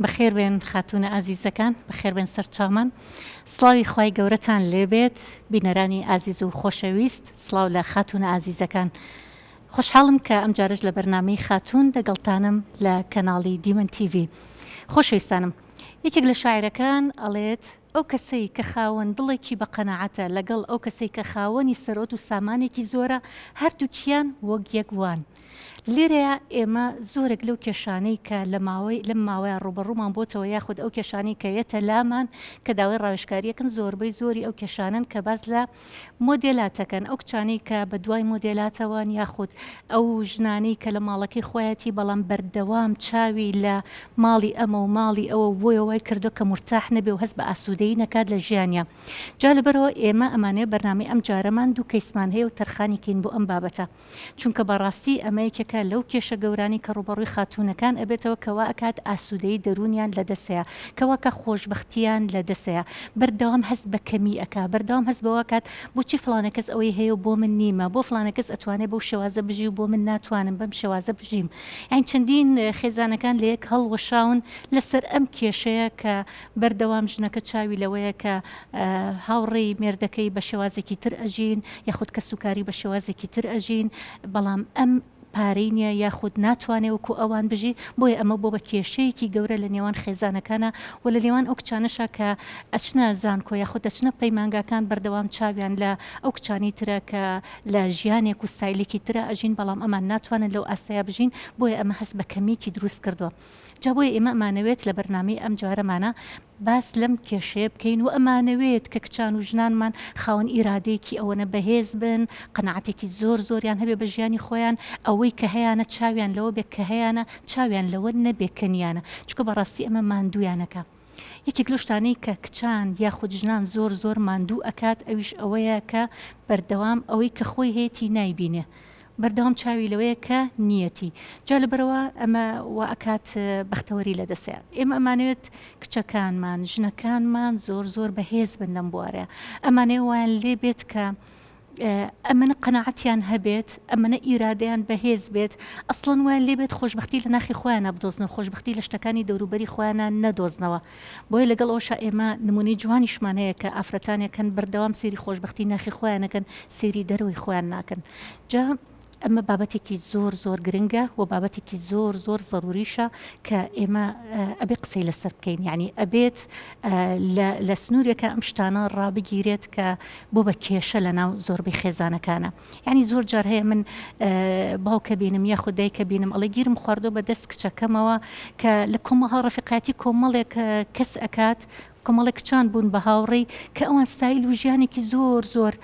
بەخێر بێن خاتونە ئازیزەکان، بەخێر بێن سەرچاومان. سڵاوی خوای گەورەتان لێبێت، بینەرانی ئازیز و خۆشەویست. سڵاو لە خاتونە ئازیزەکان. خۆشحاڵم کە ئەم جارش لە بەرنامەی خاتون دەگەڵتانم لە کەناڵی دیمەن تیڤی. خۆشەویستانم، یەکێک لە شاعیرەکان ئەڵێت ئەو کەسەی کە خاوەن دڵێکی بە قەناعەتە لەگەڵ ئەو کەسەی کە خاوەنی سەرۆت و سامانێکی زۆرە، هەردووکیان وەک یەکوان. لێرەیە ئێمە زۆرێک لەو کێشانەی کە لەم ماوەیە ڕوبەڕوومان بۆتەوە، یاخود ئەو کێشانەی کە یەتە لامان کە داوای ڕاوێژکاریەکەن، زۆربەی زۆری ئەو کێشانن کە باز لە مۆدێلاتەکەن، ئەو کچانەی کە بە دوای مۆدێلاتەوەن، یاخود ئەو ژنانەی کە لە ماڵەکەی خۆیەتی بەڵام بەردەوام چاوی لە ماڵی ئەمە و ماڵی ئەوە بۆیەوەی کردو کە مرتاح نەبێ و هەست بە ئاسوودەیی نەکات لە ژیانیا. جا لەبەرەوە ئێمە ئەمانەیە بەرنامەی ئەم جارەمان دوو کەیسمان هەیە و تەرخانی کەین بۆ ئەم بابەتە، چونکە بەڕاستی ئەمە یەکێکە لەو کێشە گەورانی کە ڕوبەڕووی خاتونەکان ئەبێتەوە کەوا ئەکات ئاسوودەیی دەرونیان لە دەسەیە، کەوا کە خۆشبەختیان لە دەسەیە، بەردەوام هەست بە کەمی ئەکا، بەردەوام هەست بەوە کات بۆچی فڵانە کەس ئەوەی هەیە و بۆ من نیمە، بۆ فڵانە کەس ئەتوانێت بەو شێوازە بژی و بۆ من ناتوانم بەم شێوازە بژیم. یان چەندین خێزانەکان لە یەک هەڵوەشاون لەسەر ئەم کێشەیە کە بەردەوام ژنەکە چاوی لەوەیە کە هاوڕێی مێردەکەی بە شێوازێکی تر ئەژین، یاخود کە سوکاری بە شێوازێکی تر ئەژین، بەڵام ئەم پارەی نییە یاخود ناتوانێت وەکو ئەوان بژی. بۆیە ئەمە بۆ بە کێشەیەکی گەورە لە نێوان خێزانەکانە و لە نێوان ئەو کچانەشە کە ئەچنە زانکۆ یاخود ئەچنە پەیمانگاکان، بەردەوام چاویان لە ئەو کچانی ترە کە لە ژیانێک و ستایلێکی ترە ئەژین، بەڵام ئەمان ناتوانن لەو ئاستەیە بژین. بۆیە ئەمە هەست بە کەمیکی دروست کردووە. جا بۆیە ئێمە ئەمانەوێت لە بەرنامەی ئەم جارەمانە باس لەم کێشەیە بکەین و ئەمانەوێت کە کچان و ژنانمان خاوەن ئیرادەیەکی ئەوەنە بەهێز بن، قەناعەتێکی زۆر زۆریان هەبێ بە ژیانی خۆیان، ئەوەی کە هەیەە چاویان لەوە بێت کە هەیەە چاویان لەوە نەبێ کەنیانە، چکە بەڕاستی ئەمە ماندوویانەکە. یەکێک لەو شتانەی کە کچان یاخود ژنان زۆر زۆر ماندوو ئەکات ئەویش ئەوەیە کە بەردەوام ئەوەی کە خۆی هەیەی نایبینێ، بەردەوام چاوی لەوەیە کە نیەتی. جا لەبەرەوە ئەمە وا ئەکات بەختەوەری لە دەسەیە. ئێمە ئەمانەوێت کچەکانمان ژنەکانمان زۆر زۆر بەهێز بن لەم بوارەیە، ئەمانەیە وایان لێ بێت کە ئەمەنە قەناعەتیان هەبێت، ئەمەنە ئیرادەیان بەهێز بێت، ئەسڵەن وایان لێ بێت خۆشبەختی لە ناخی خۆیانە بدۆزنەوە، خۆشبەختی لە شتەکانی دەوروبەری خۆیانە نەدۆزنەوە. بۆیە لەگەڵ ئەوشە ئێمە نمونەی جوانیشمان هەیە کە ئافرەتانێکن بەردەوام سێری خۆشبەختی ناخی خۆیانەکەن، سێری دەرەوەی خۆیان ناکەن. جا ئەمە بابەتێکی زۆر زۆر گرنگە و بابەتێکی زۆر زۆر ضروریشە کە ئێمە ئەبێ قسەی لەسەر بکەین، یعنی ئەبێت لە سنوورێکە ئەم شتانە ڕابگیرێت کە بۆ بە کێشە لە ناو زۆربەی خێزانەکانە. یعنی زۆر جار هەیە من باوکە بینم یاخود دایکە بینم ئەڵێ گیرم خواردۆ بە دەست کچەکەمەوە کە لە کۆمەڵ ڕەفیقاتی کۆمەڵێک کەس ئەکات، کۆمەڵێک کچان بوون بە هاوڕێی کە ئەوان ستایل و ژیانێکی زۆر زۆر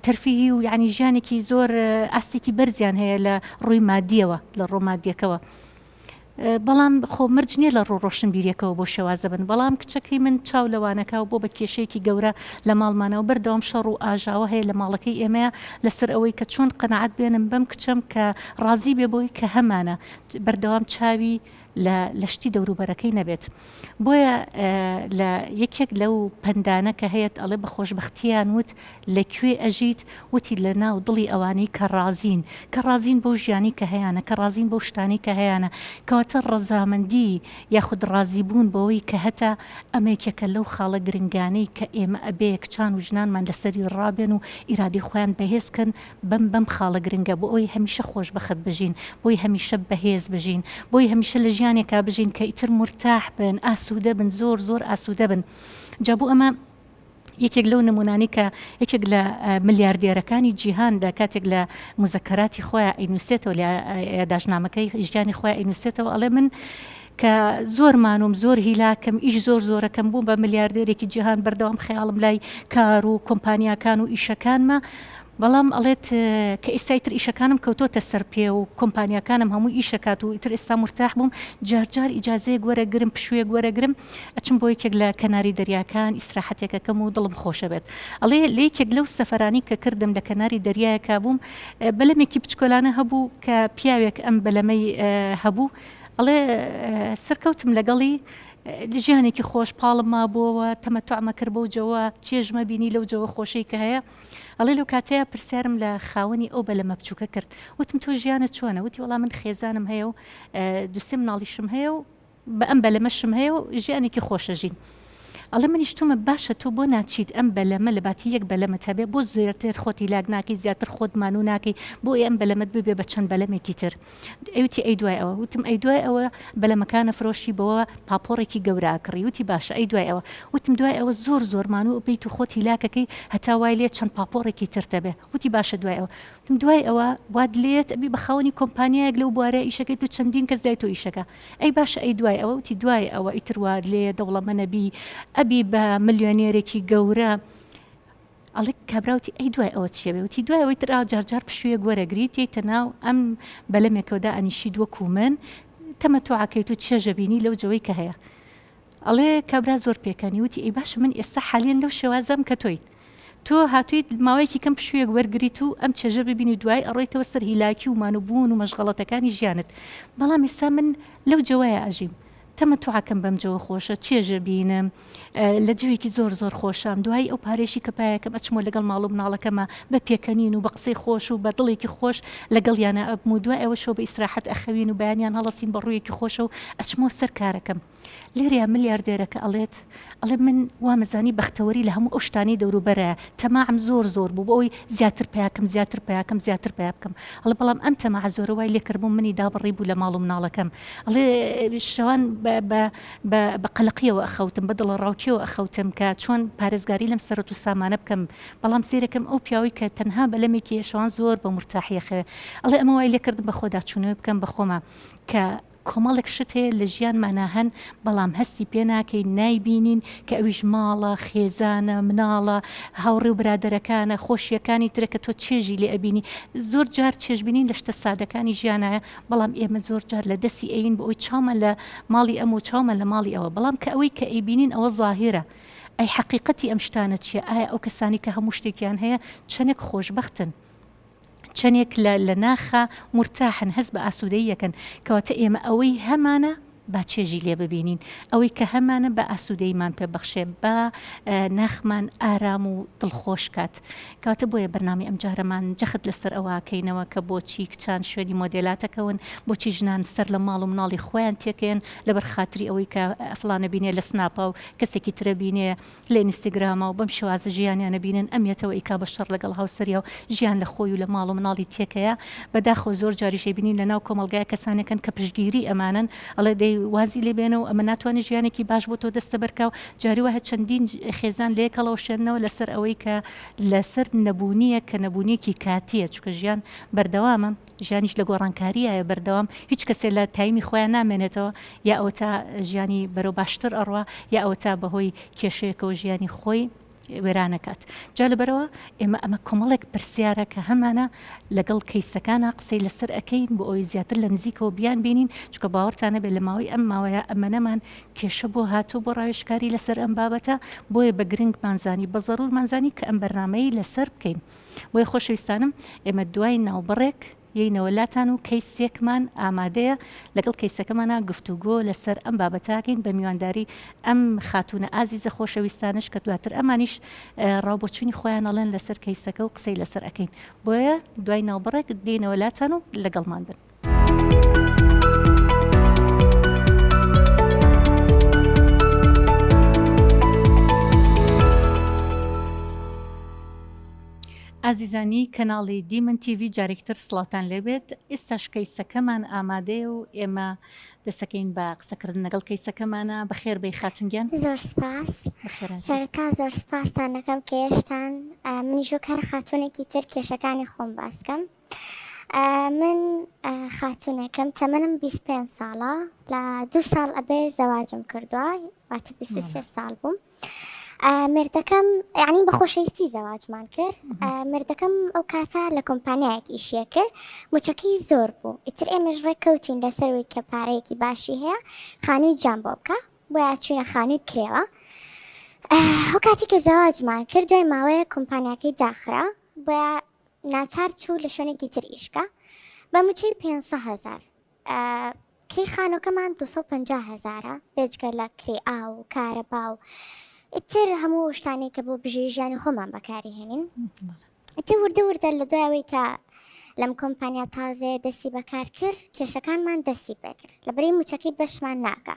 تەرفیهی و یعنی ژیانێکی زۆر ئاستێکی بەرزیان هەیە لە ڕووی مادیەوە، لە ڕۆ مادیەکەوە. بەڵام خۆ مرج نییە لە ڕوو ڕۆشنبیریەکەەوە بۆ شێوازە بن، بەڵام کچەکەی من چاو لەوانەکە و بۆ بە کێشەیەکی گەورە لە ماڵمانەوە بەردەوام شەڕ و ئاژاوە هەیە لە ماڵەکەی ئێمەیە لەسەر ئەوەی کە چۆن قەناعەت بێنم بەم کچەم کە ڕازی بێ بۆی کە هەمانە بەردەوام چاوی لە شتی دەوروبەرەکەی نەبێت. بۆیە لە یەکێک لەو پەندانە کە هەیەت ئەڵێ بە خۆشبەختیان وت لەکوێ ئەژیت، وتی لە ناو دڵی ئەوانەی کە ڕازین، کە ڕازین بۆ ژیانی کە هەیەە، کە ڕازین بۆ شتانی کە هەیەە، کەواتە ڕەزامەندی یاخود ڕازیبوون بەوەی کە هەتا ئەمێکێکە لەو خاڵە گرنگانەی کە ئێمە ئەبێ کچان و ژنانمان لەسەری ڕابێن و ئیرادی خۆیان بەهێزکەن بەم خاڵە گرنگە، بۆ ئەوی هەمیشە خۆشبەخت بژین، بۆی هەمیشە بەهێز بژین، بۆی هەمیشە لە ژیانێکا بژین کە ئیتر مرتاح بن، ئاسوودە بن، زۆر زۆر ئاسوودە بن. جا بۆ ئەمە یەکێک لەو نمونانی کە یەکێک لە ملیاردێرەکانی جیهاندا کاتێک لە مزەکەراتی خۆیان ئەینووسێتەوە، لە یادداشتنامەکەی ژیانی خۆیان ئەینووسێتەوە، ئەڵێ من کە زۆرمانم زۆر هیلاکەم، ئیش زۆر زۆرەکەم بووم بە ملیاردێرێکی جیهان، بەردەوام خەیاڵم لای کار و کۆمپانیاکان و ئیشەکانمە، بەڵام ئەڵێت کە ئێستایتر ئیشەکانم کەوتۆتە سەر پێ و کۆمپانیاکانم هەموو ئیشەکات و ئیتر ئێستا مرتاح بووم، جارجار ئیجازەیە گوەرەگرم پشوێک گوەرەگرم ئەچم بۆ یەکێک لە کەناری دەریاکان ئیسراحەتێکەکەم و دڵم خۆشە بێت. ئەڵێ لە یەکێک لەو سەفەرانی کە کردم لە کەناری دەریایەکە بووم، بەلەمێکی بچکۆلانە هەبوو کە پیاوێک ئەم بەلەمەی هەبوو، ئەڵێ سەرکەوتم لەگەڵی ژیانێکی خۆش پاڵم ما بووەوە، تەمەتوعمە کرد بەو جەوە، چێژمە بینی لەو جەوە خۆشەی کە هەیە. ئەڵێ لەو کاتەیە پرسیارم لە خاوەنی ئەو بەلەمە بچووکە کرد، وتم تۆ ژیانت چۆنە؟ وتی وەڵام من خێزانم هەیە و دووسێ مناڵیشم هەیە و بە ئەم بەلەمەشم هەیە و ژیانێکی خۆشەژین. ئەڵێ منیش تومە باشە تۆ بۆ ناچیت ئەم بەلەمە لە باتی یەک بەلەمت هەبێ بۆ زیاتر خۆتی لاگ ناکەی زیاتر خۆت مانوو ناکەی بۆ ئەم بەلەمت ببێ بە چەند بەلەمێکی تر. ئەوتی ئەی دوای ئەوە وتم ئەی دوای ئەوە بەلەمەکانە فرۆشی بەوە پاپۆڕێکی گەوراکڕی وتی باشە ئەی دوای ئەوە وتم دوای ئەوە زۆر مانوو بیت و خۆتی لاکەکەی هەتا وای لێت چەند پاپۆڕێکی ترتە بێ وتی باشە دوای ئەوە وتم دوای ئەوە واد لێت ئەبی بە خاوەنی کۆمپانیایەک لەو بوارە ئیشەکەی تو چەندین کەس دای تۆ ئیشەکە ئەی باشە ئەی دوای ئەوە وتی دوای ئەوە ئیتر واد لێ دەوڵەمەنەبی ئەبی بە ملیۆنێرێکی گەورە ئەڵێ کابراوتی ئەی دوای ئەوە چێبێ وتی دوای ئەوەی تر جارجار پشوویە گوەرەگریت یەیتە ناو ئەم بەلەمێکەوەدا ئەنیشید وەکو من تەمە تۆ عکەیت و چێژە بینی لەو جەوەی کە هەیە ئەڵێ کابرا زۆر پێکەنی وتی ئەی باشە من ئێستا حالیان لەو شێوازەم کە تۆیت تۆ هاتوویت ماوەیەکی کەم پشوویەک وەرگریت و ئەم چێژە ببینی دوای ئەڕێیتەوە سەر هیلاکی و مانوبوون و مەشغەڵەتەکانی ژیانت بەڵام ئێستا من لەو جەوایە ئەژیم تەمە توعکەم بەم جەوە خۆشە چێژە بینم لە جوێکی زۆر خۆشم دوای ئەو پارێشی کە پایەکەم ئەچمۆ لەگەڵ ماڵ و مناڵەکەمە بە پێکەنین و بە قسەی خۆش و بە دڵێکی خۆش لەگەڵ یانە ئەبم و دوای ئەوە شۆ بە ئیسراحەت ئەخەوین و بەیانیان هەڵەسین بە ڕوویەکی خۆشە و ئەچمۆ سەر کارەکەم لێریا ملیاردێرەکە ئەڵێت ئەڵێ من وامەزانی بەختەوەری لە هەموو ئەو شتانی دەوروبەرە تەماعم زۆر بوو بۆ ئەوی زیاتر زیاتر پیا بکەم ئەڵێ بەڵام ئەم تەماع زۆرە وای لێکردبوو منی دابڕی بوو لە ماڵ و مناڵەکەم ئەڵێ شەوان بە قەلقیەوە ئەخەوتم بە دڵە ڕاوکیەوە ئەخەوتم کە چۆن پارێزگاری لەم سەرەت و سامانە بکەم بەڵام سیرەکەم ئەو پیاوی کە تەنها بەلەمێکی شەوان زۆر بە مرتاحیە خەوێ ئەڵێ ئەمە وای لێکردم بە خۆدا چوونەوە بکەم بە خۆمە کە کۆمەڵێک شت هەیە لە ژیانمانە هەن بەڵام هەستی پێ ناکەی نایبینین کە ئەویش ماڵە خێزانە مناڵە هاوڕێ و برادەرەکانە خۆشیەکانی ترەکە تۆ چێژی لێ ئەبینی زۆر جار چێژبینین لە شتە سادەکانی ژیانایە بەڵام ئێمە زۆر جار لە دەستی ئەین بۆ ئەوی چاومە لە ماڵی ئەم و چاومە لە ماڵی ئەوە بەڵام کە ئەوەی کە ئەیبینین ئەوە ظاهرە ئەی حقیقەتی ئەم شتانە چییە ئایا ئەو کەسانی کە هەموو شتێکیان هەیە چەندێک خۆشبەختن چەندێک لە ناخە مرتاحن هەست بە ئاسوودەی یەکەن کەواتە ئێمە ئەوەی هەمانە با چێژی لێ ببینین ئەوەی کە هەمانە بە ئاسوودەیمان پێبەخشێ بە ناخمان ئارام و دڵخۆش کات کەواتە بۆیە بەرنامی ئەم جارەمان جەخت لەسەر ئەوەکەینەوە کە بۆچی کچان شوێنی مۆدێلاتەکەون بۆچی ژنان سەر لە ماڵ و مناڵی خۆیان تێکێن لەبەر خاتری ئەوەی کە فلانە بینێ لە سناپا و کەسێکی ترە بینێ لە ئینستاگرامە و بەم شێوازە ژیانیانە بینن ئەمیێتەوە ئیکا بە شەڕ لەگەڵ هاوسەریا و ژیان لە خۆی و لە ماڵ و مناڵی تێکەیە بەداخۆ زۆر جاریشەی بینین لە ناو کۆمەلگای کەسانەکەن کە پشتگیری ئەمانن ئەڵێ دەی وازی لێ بێنە و ئەمە ناتوانێت ژیانێکی باش بۆ تۆ دەستە بەرکە و جاری وایە چەندین خێزان لێکەڵەوە شێنەوە لەسەر ئەوەی کە لەسەر نەبوونیە کە نەبوونیەکی کاتیە چکە ژیان بەردەوامە ژیانیش لە گۆڕانکاریایە بەردەوام هیچ کەسێک لە تایمی خۆیان نامێنێتەوە یا ئەوە تا ژیانی بەرەو باشتر ئەڕوا یا ئەوە تا بەهۆی کێشەیەکەوە ژیانی خۆی وێرانەکات جا لەبەرەوە ئێمە ئەمە کۆمەڵێک پرسیارە کە هەمانە لەگەڵ کەیسەکانە قسەی لەسەر ئەەکەین بۆ ئەوی زیاتر لە نزیکەوە بیان بینین چکە باوەڕتانە بێت لە ماوەی ئەم ماوەیە ئەمەنەمان کێشە بۆ هاتوو بۆ ڕاوێژکاری لەسەر ئەم بابەتە بۆیە بە گرنگمانزانی بە زەڕورمانزانی کە ئەم بەرنامەی لەسەر بکەین بۆیە خۆشەویستانم ئێمە دوای ناوبڕێک یەینەوەلاتان و کەیسێکمان ئامادەیە لەگەڵ کەیسەکەمانە گفتوگۆ لەسەر ئەم بابەتاکەین بە میوانداری ئەم خاتونە ئازیزە خۆشەویستانش کە دواتر ئەمانیش ڕاوبۆچوونی خۆیان ئەڵێن لەسەر کەیسەکە و قسەی لەسەر ئەەکەین بۆیە دوای ناوبڕێک دێنەوەلاتان و لەگەڵمان بن. ئازیزانی کەناڵی دیمن تیڤی جارێکتر سڵاتان لێبێت ئێستاش کەیسەکەمان ئامادەیە و ئێمە دەسەکەین بە قسەکردن لەگەڵ کەیسەکەمانە بەخێر بەی خاتونگیان زۆر سپاس سەرتا زۆر سپاسان دەکەم کە هێشتان منیشۆ کار خاتونێکی تر کێشەکانی خۆم باسکەم من خاتونەکەم تەمەنم 25 ساڵە لە 2 ساڵ ئەبێ زەواجم کردووە واتە 23 ساڵ بووم مردەکەم یعنی بە خۆشەویستی زەواجمان کرد مردەکەم ئەو کاتە لە کۆمپانیایەک ئیشیە کرد موچەکەی زۆر بوو ئیتر ئێمەش ڕێککەوتین لەسەروی کە پارەیەکی باشی هەیە خانووی جان بۆ بکە بۆیە چوونە خانووی کرێوە ئەو کاتی کە زەواجمان کرد دوای ماوەیە کۆمپانیاکەی داخرا بۆیە ناچار چوو لە شوێنێکی تر ئیشکە بە موچەی 500,000 کری خانووکەمان 250,000 بێجگە لە کری ئاو و کارەبا و ئیتر هەموو شتانی کە بۆ بژێ ژیانی خۆمان بەکاری هێنین ئیتر وردە لە دوایەوەی کە لەم کۆمپانیا تازێ دەستی بەکار کرد کێشەکانمان دەستی پێکرد لەبەرەی موچەکەی بەشمان ناکە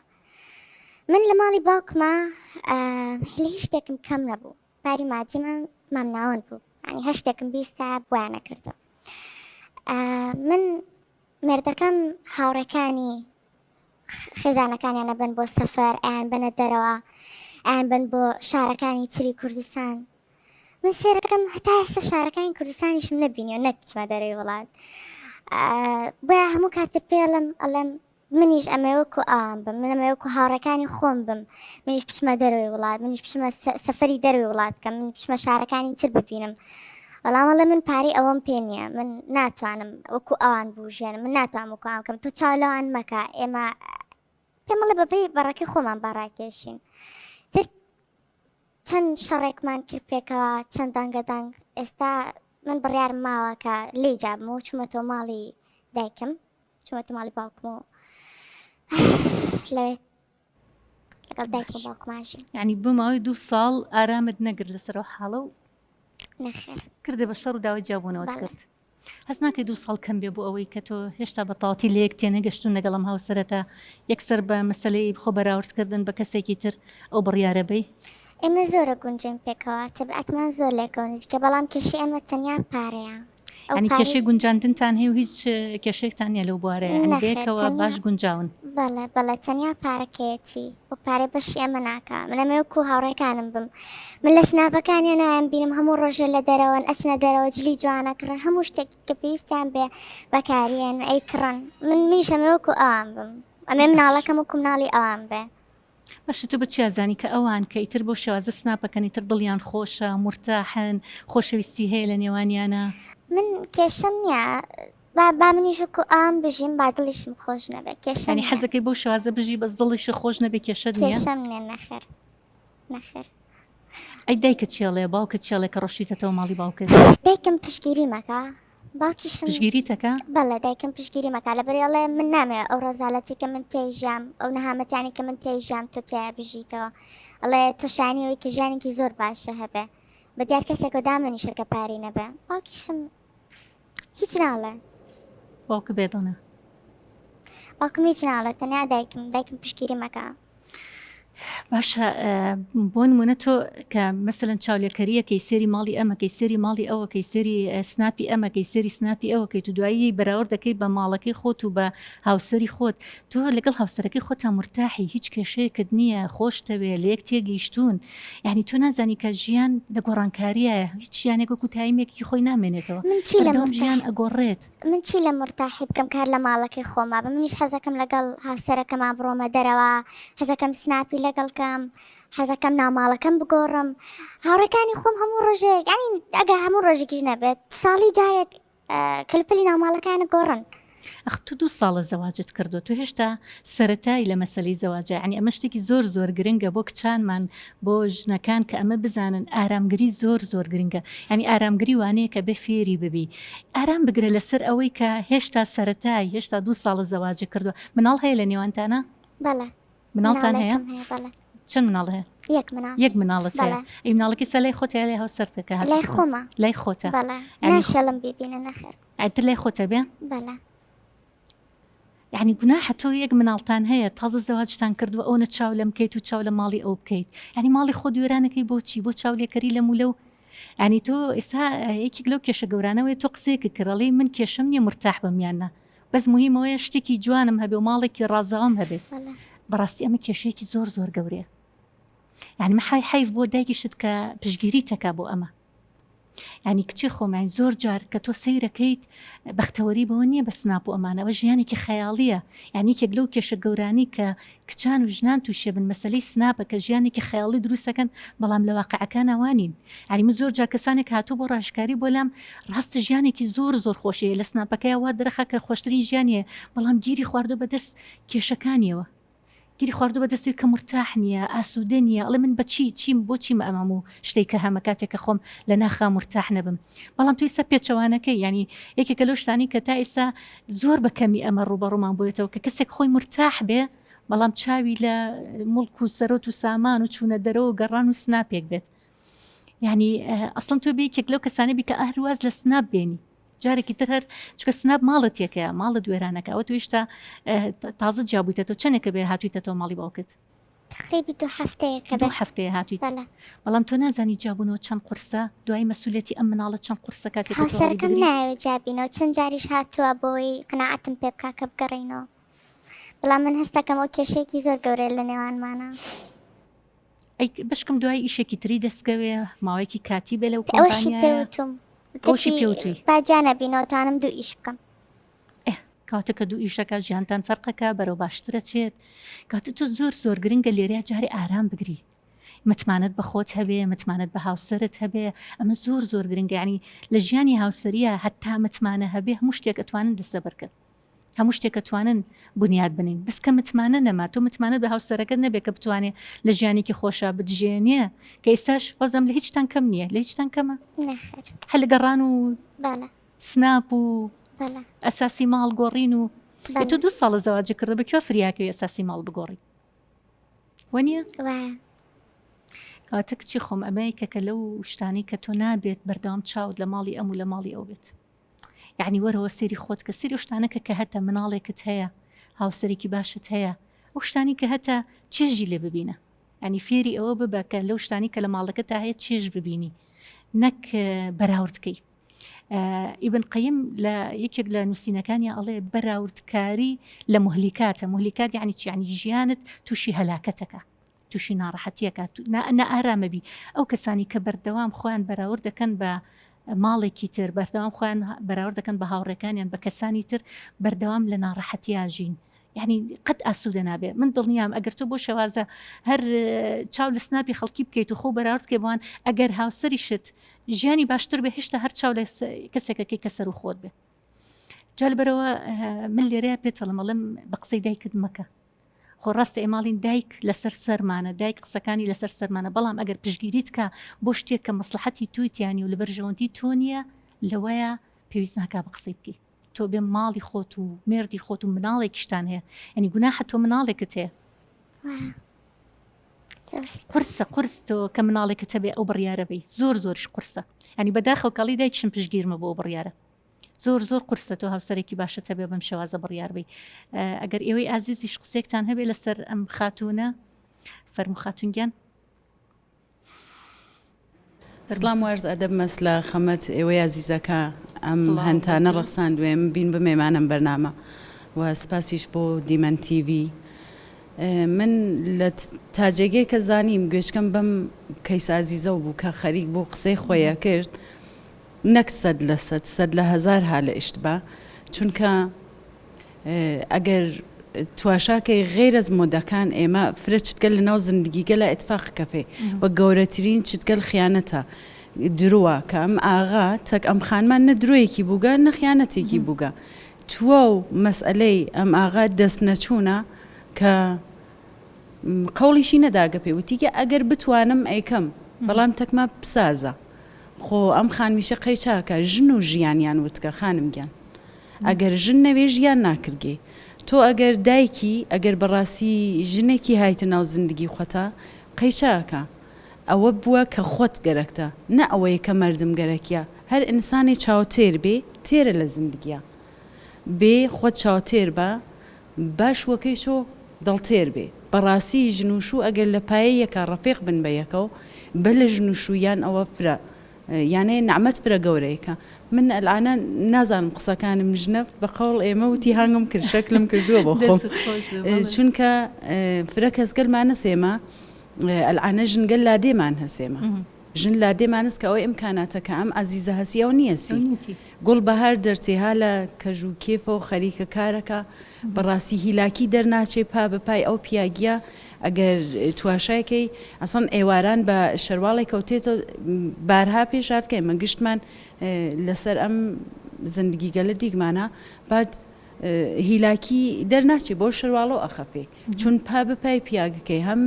من لە ماڵی باوکمە لە هیچ شتێکم کەم نەبوو، پاری مادیمان مامناوەند بوو، ینی هەر شتێکم بیستە بۆیان نەکردم. من مێردەکەم هاوڕێکانی خێزانەکانیان ئەبن بۆ سەفەر، ئەیان بنە دەرەوە، ئەیان بن بۆ شارەکانی تری کوردستان. من سێرەکەم هەتا ئێستا شارەکانی کوردستانیشم نەبینی و نەک بچمە دەرەوەی وڵات. بۆیە هەموو کاتێ پێڵم ئەڵێم منیش ئەمەوەکو ئام بم، من ئەمەوەکو هاوڕەکانی خۆم بم، منیش بچمە دەرەوەی وڵات، منیش بچمە سەفەری دەرەوەی وڵات کەم، من بچمە شارەکانی تر ببینم. بەڵام من پارەی ئەوەم پێ نییە، من ناتوانم وەکو ئەوان بژێنم، من ناتوانم وەکو ئەوان بکەم. تۆ چاولەوان مەکە، ئێمە پێمەڵێ بەپێی بەڕێکی خۆمان بەڕاکێشین. تر چەند شەڕێکمان کرد پێکەوە، چەند دەنگەدەنگ. ئێستا من بڕیارم ماوە کە لێی جابم و چوومەتەوە ماڵی دایکم، چوومەتە ماڵی باوکم و لەوێ لەگەڵ دایک و باوکماشین. یعنی بۆ ماوەی 2 ساڵ ئارامت نەگرت لەسەر حاڵە و نەخێر کردێ بە شەڕ و داوای جیابوونەوەت کرد. هەست ناکەی 2 ساڵ کەم بێ بۆ ئەوەی کە تۆ هێشتا بە تاواتی لە یەک تێنەگەشتون لەگەڵم هاوسەرەتە یەکسەر بە مەسەلەی خۆ بەراوردکردن بە کەسێکی تر ئەو بڕیارە بەی. ئێمە زۆرە گونجین پێکەوە، تەبعەتمان زۆر لێکەوە نزیکە، بەڵام کێشەی ئەمە تەنیا پارەیە. ینی کێشەی گونجاندنتان هەیە و هیچ کێشێکتان نیە لەو بوارەیە، ئەندێکەوە باش گونجاون. بەڵێ تەنیا پارەکەیەتی و پارەی بەشی ئەمە ناکە. من ئەمەوەکو هاوڕێکانم بم، من لە سناپەکانیە نایان بینم هەموو ڕۆژە لە دەرەوەن ئەچنە دەرەوە جلی جوانەکڕن، هەموو شتێکی کە پێویستیان بێ بەکارێن ئەیکڕن. من میش ئەمەوەکو ئەوان بم، ئەمێ مناڵەکەم وەکو مناڵی ئەوان بێ. باشە تۆ بە چیازانی کە ئەوان کە ئیتر بۆ شێوازە سناپەکەن ئیتر دڵیان خۆشە، مرتاحن، خۆشەویستی هەیە لە نێوانیانە؟ من کێشەم نییە، با منیش وەکو ئام بژیم با دڵیشم خۆش نەبێ. کێشەم ینی حەزەکەی بۆ شێوازە بژی بەس دڵیشە خۆش نەبێ، کێشە نییە؟ کێشەم نییە. نەخێر. ئەی دایکت چێڵێ، باوکت چێڵێ کە ڕۆشتیتەوە ماڵی باوکت؟ دایکم پشگیری مەکە، باوکیشم پشگیری تەکە؟ بەڵێ دایکم پشگیری مەکە، لەبەرێڵێ من نامێ ئەو ڕەزالەتی کە من تێژام، ئەو نەهامەتیانی کە من تێژام تۆ تێ بژیتەوە، ئەڵێ تۆ شانیەوەی کە ژیانێکی زۆر باشە هەبێ، بە دیار کەسێکە دامەنیشە کە پارەی نەبێ. باوکیشم هیچ ناڵێ، باوکە بێدڵە؟ باوکم هیچ ناڵێ، تەنیا دایکم پشگیری مەکە. باشە بۆ نمونە تۆ کە مەسەلەن چاولێکەریە کەی سێری ماڵی ئەمە، کەی سێری ماڵی ئەوە، کەی سێری سناپی ئەمە، کەی سێری سناپی ئەوە، کەی تو دوایی بەراورد دەکەی بە ماڵەکەی خۆت و بە هاوسەری خۆت، تۆ لەگەڵ هاوسەرەکەی خۆتان مرتاحی، هیچ کێشەیەکت نییە، خۆشتەوێ لە یەک تێگەیشتون. یعنی تۆ نازانی کە ژیان لە گۆڕانکاریە، هیچ ژیانێک وەکو تایمێکی خۆی نامێنێتەوە، بەردەوام ژیان ئەگۆڕێت. من چی لە مرتاحی بکەم کار لە ماڵەکەی خۆما بە، منیش حەزەکەم لەگەڵ هاوسەرەکەما بڕۆمە دەرەوە، حەزەکەم سناپی لەگەڵکەم، حەزەکەم ناوماڵەکەم بگۆڕم، هاوڕێکانی خۆم هەموو ڕۆژێک، ینی ئەگە هەموو ڕۆژێکیش نەبێت ساڵی جارێک کلپلی ناوماڵەکانە گۆڕن. ئەخ تو 2 ساڵە زەواجت کردو، تو هێشتا سەرەتایی لە مەسەلەی زەواجە، ینی ئەمە شتێکی زۆر گرنگە بۆ کچانمان، بۆ ژنەکان کە ئەمە بزانن ئارامگری زۆر گرنگە. ینی ئارامگری وانەیە کە بێ فێری ببی، ئارام بگرە لەسەر ئەوەی کە هێشتا سەرەتایی، هێشتا 2 ساڵە زەواجە کردووە. مناڵ هەیە لە نێوانتانە؟ بەڵێ. مناڵتان هەیە؟ چەند مناڵ هەیە؟ یەک مناڵت هەیە. ئەی مناڵێکی سە لای خۆتە لای هاوسەرتەکە؟ لای خۆمە. لای خۆتە؟ بەڵێ. ناشەڵم بیبینە نەخێر. ئەتر لای خۆتە بێ؟ بەڵێ. یعنی گوناحە تۆ یەک مناڵتان هەیە، تازە زەواجتان کردووە، ئەو نە چاو لەم بکەیت و چاو لە ماڵی ئەو بکەیت، ینی ماڵی خۆ دوێرانەکەی بۆچی؟ بۆ چاولێکەری لە مولە و ینی تۆ ئێستا یەکێک لەو کێشە گەورانەوەی تۆ قسەیەکە کڕەڵی من کێشم نییە مرتاح بەمیانە، بەس مهمەوەیە شتێکی جوانم هەبێ و ماڵێکی ڕازاوم هەبێت. بەڕاستی ئەمە کێشەیەکی زۆر گەورەیە. یعنی مەحای حیف بۆ دایکیشت کە پشگیری تەکا بۆ ئەمە. ینی کچی خۆمان زۆر جار کە تۆ سەیرەکەیت بەختەوەری بەوە نییە بە سناپ و ئەمانەوە ژیانێکی خەیاڵیە، یعنی کێک لەو کێشە گەورانی کە کچان و ژنان تووشێ بن مەسەلەی سناپە کە ژیانێکی خەیاڵی دروستەکەن، بەڵام لە واقعەکان ئەوانین. ینی من زۆر جار کەسانێک هاتوو بۆ ڕاشکاری بۆ لام ڕاستە ژیانێکی زۆر خۆشیە، لە سناپەکەی وا دەرەخە کە خۆشترین ژیانیە، بەڵام گیری خواردو بەدەست کێشەکانیەوە، گیری خواردو بەدەستی کە مرتاح نییە، ئاسوودە نییە، ئەڵێ من چیم بۆچی ئەمەم و شتێک کە هەمە کاتێکە خۆم لە ناخا مرتاح نەبم. بەڵام توی سە پێچەوانەکەی، ینی یەکێکە لەو شتانی کە تا ئێستا زۆر بەکەمی ئەمە ڕوبەڕوومان بۆیێتەوە کە کەسێک خۆی مرتاح بێ، بەڵام چاوی لە مڵک و سەرۆت و سامان و چوونە دەرەوە و گەڕان و سناپێک بێت. یعنی ئەسڵەن تۆ بێکێک لەو کەسانە بی کە ئەهرواز لە سناپ بێنی، جارێکی تر هەر چکە سناپ ماڵت یەکەیە، ماڵە دوێرانەکە، ئەوە تو هێشتا تازە جابوویتە تۆ چەندێکە بێ هاتوویتە تۆ ماڵی باوکت؟ تقریبی 2 هەفتەیە کە 2 هەفتەیە هاتویت بەڵێ بەڵام تۆ نازانی جابوونەوە چەند قورسە دوای مەسئولەتی ئەم مناڵە چەند قورسە کاتێک هاوسەرەکەم نایەوێت جابینەوە چەند جاریش هاتووە بۆی قناعەتم پێ بکا کە بگەڕێینەوە بەڵام من هەستەکەم ئەو کێشەیەکی زۆر گەورەیە لە نێوانمانە ئەی بشکم دوای ئیشێکی تری دەستکەوێ ماوەیەکی کاتی بێ لەو ئەوەشی کۆمپانیایە پێوتم ئەوشی پێوتووی باجانە بینەوەتوانم 2 ئیش بکەم کاتە کە 2 ئیشەکە ژیانتان فەرقەکە بەرەو باشترە چێت کاتە تۆ زۆر گرنگە لێرەیە جارێ ئارام بگری متمانەت بە خۆت هەبێ متمانەت بە هاوسەرت هەبێ ئەمە زۆر گرنگە ینی لە ژیانی هاوسەریە هەتا متمانە هەبێ هەموو شتێک ئەتوانن دەسەبەرکەن هەموو شتێک ئەتوانن بنیاد بنین بسکە متمانە نەما تۆ متمانەت بە هاوسەرەکەت نەبێت کە بتوانێت لە ژیانێکی خۆشە بجێنێ کە ئێستاش وەزەم لە هیچتان کەم نییە لە هیچتان کەمە هەل گەڕان و سناپ و ئەساسی ماڵ گۆڕین و تۆ 2 ساڵە زەواجی کردە بکوێ فریاکەوی ئەساسی ماڵ بگۆڕی وەنیە کاتە کچی خۆم ئەمەی کەکە لەو شتانی کە تۆ نابێت بەردەوام چاوت لە ماڵی ئەم و لە ماڵی ئەو بێت یعنی وەرەوە سێری خۆت کە سری شتانەکە کە هەتە مناڵێکت هەیە هاوسەرێکی باشت هەیە ئەو شتانی کە هەتە چێژی لێ ببینە ینی فێری ئەوە ببە کە لەو شتانی کە لە ماڵەکە تا هەیە چێژ ببینی نەک بەراوردکەی ئیبن قەیم لە یەکێک لە نووسینەکانی ئەڵێ بەراوردکاری لە مهلیکات یعنی چی ینی ژیانت تووشی هەلاکەتەکە تووشی ناڕەحەتیەکە نە ئارامەبی ئەو کەسانی کە بەردەوام خۆیان بەراورد دەکەن بە ماڵێکی تر بەردەوام خۆیان بەراورد دەکەن بە هاوڕێکانیان بە کەسانی تر بەردەوام لە ناڕەحەتیا ژین یعنی قەت ئاسوودە نابێت من دڵنیام ئەگەر تۆ بۆ شەوازە هەر چاو لە سناپی خەڵکی بکەیت و خۆ بەراورد کێ بوان ئەگەر هاوسەریشت ژیانی باشتر بێ هێشتا هەر چاو لە کەسێکەکەی کەسەر و خۆت بێ جا لەبەرەوە من لێرەیە پێتەڵمەڵم بە قسەی دایکت مەکە خۆ ڕاستە ئێماڵین دایک لەسەر سەرمانە دایک قسەکانی لەسەر سەرمانە بەڵام ئەگەر پشگیریت کە بۆ شتێک کە مەسلحەتی تویتیانی و لەبەرژەوەندی تۆ نییە لەوەیە پێویست ناکا بە قسەی بکەی تۆ بێ ماڵی خۆت و مێردی خۆت و مناڵێکیشتان هەیە ینی گوناحە تۆ مناڵێکت هەیە قورس تۆ کە مناڵێکت هەبێ ئەو بڕیارە بی زۆرش قورسە ینی بەداخەو کاڵی دایکشم پشگیرمە بۆ بڕیارە زۆر قورسە تۆ هاوسەرێکی باشە هەبێ بەم شێوازە بڕیار بی ئەگەر ئێوەی ئازیزیش قسێکتان هەبێ لەسەر ئەم خاتونە فەرموو خاتونگیان سلام وەرز ئەدەب مەسلە خەمەت ئێوەی عزیزەکە ئەم هەنتانە ڕەخسان دوێم بین بمێمانم بەرنامە و سپاسیش بۆ دیمەن تیڤ من لە تاجێگەی کە زانیم گوێشکەم بەم کەیس عزیزە و بوو کە خەریک بۆ قسەی خۆیە کرد نەک 100% لە 1000 ها لە ئیشتبا چونکە ئەگەر تواشاکەی غێرەز مۆدەکان ئێمە فرە چتگەل لە ناو زندگیگە لە ئەتفاق کەفێ وە گەورەترین چتگەل خیانەتە درووە کە ئەم ئاغا تەک ئەم خانمان نە درۆیەکی بووگە نە خیانەتێکی بووگە تووە و مەسئلەی ئەم ئاغا دەست نەچوونە کە قەوڵیشی نەداگە پێ وتیگە ئەگەر بتوانم ئەیکەم بەڵام تەکما بسازە خۆ ئەم خانمیشە قەیچاکە ژن و ژیانیان وتکە خانم گیان ئەگەر ژن نەوێ ژیان ناکرگێ تۆ ئەگەر دایکی ئەگەر بەڕاستی ژنێکی هایتە ناو زندگی خۆتە قەیچاکە ئەوە بووە کە خۆت گەرەکتە نە ئەوەیە کە مەردم گەرەکیە هەر ئینسانی چاوتێر بێ تێرە لە زندگیە بێ خۆت چاوتێر بە باش وەکەی شۆ دڵتێر بێ بەڕاستی ژنوشو ئەگەر لە پایە یەکە ڕەفیق بن بە یەکەو بە لە ژنوشویان ئەوە فرە یانێ نعمەت فرە گەورەیەکە من ئەلعانە نازانم قسەکانم ژنەف بە قەوڵ ئێمە وتی هەنگم کرد شەکلم کردووە بۆ خۆم چونکە فرە کەسگەلمان هەسێمە ئەلعانە ژنگەل لادێمان هەسێمە ژن لادێمانست کە ئەوەی ئیمکاناتەکە ئەم عەزیزە هەسی ئەو نییەسی گوڵ بەهار دەرچێها لە کەژ و کێفە و خەریکە کارەکە بەڕاستی هیلاکی دەرناچێ پا بەپای ئەو پیاگیە ئەگەر تواشایەکەی ئەسڵ ئێواران بە شەرواڵی کەوتێتە بارها پێشادکەی مەگشتمان لەسەر ئەم زندگی گەلە دیگمانە بعد هیلاکی دەرناچێ بۆ شەرواڵۆ ئەخەفێ چون پا بەپای پیاگەکەی هەم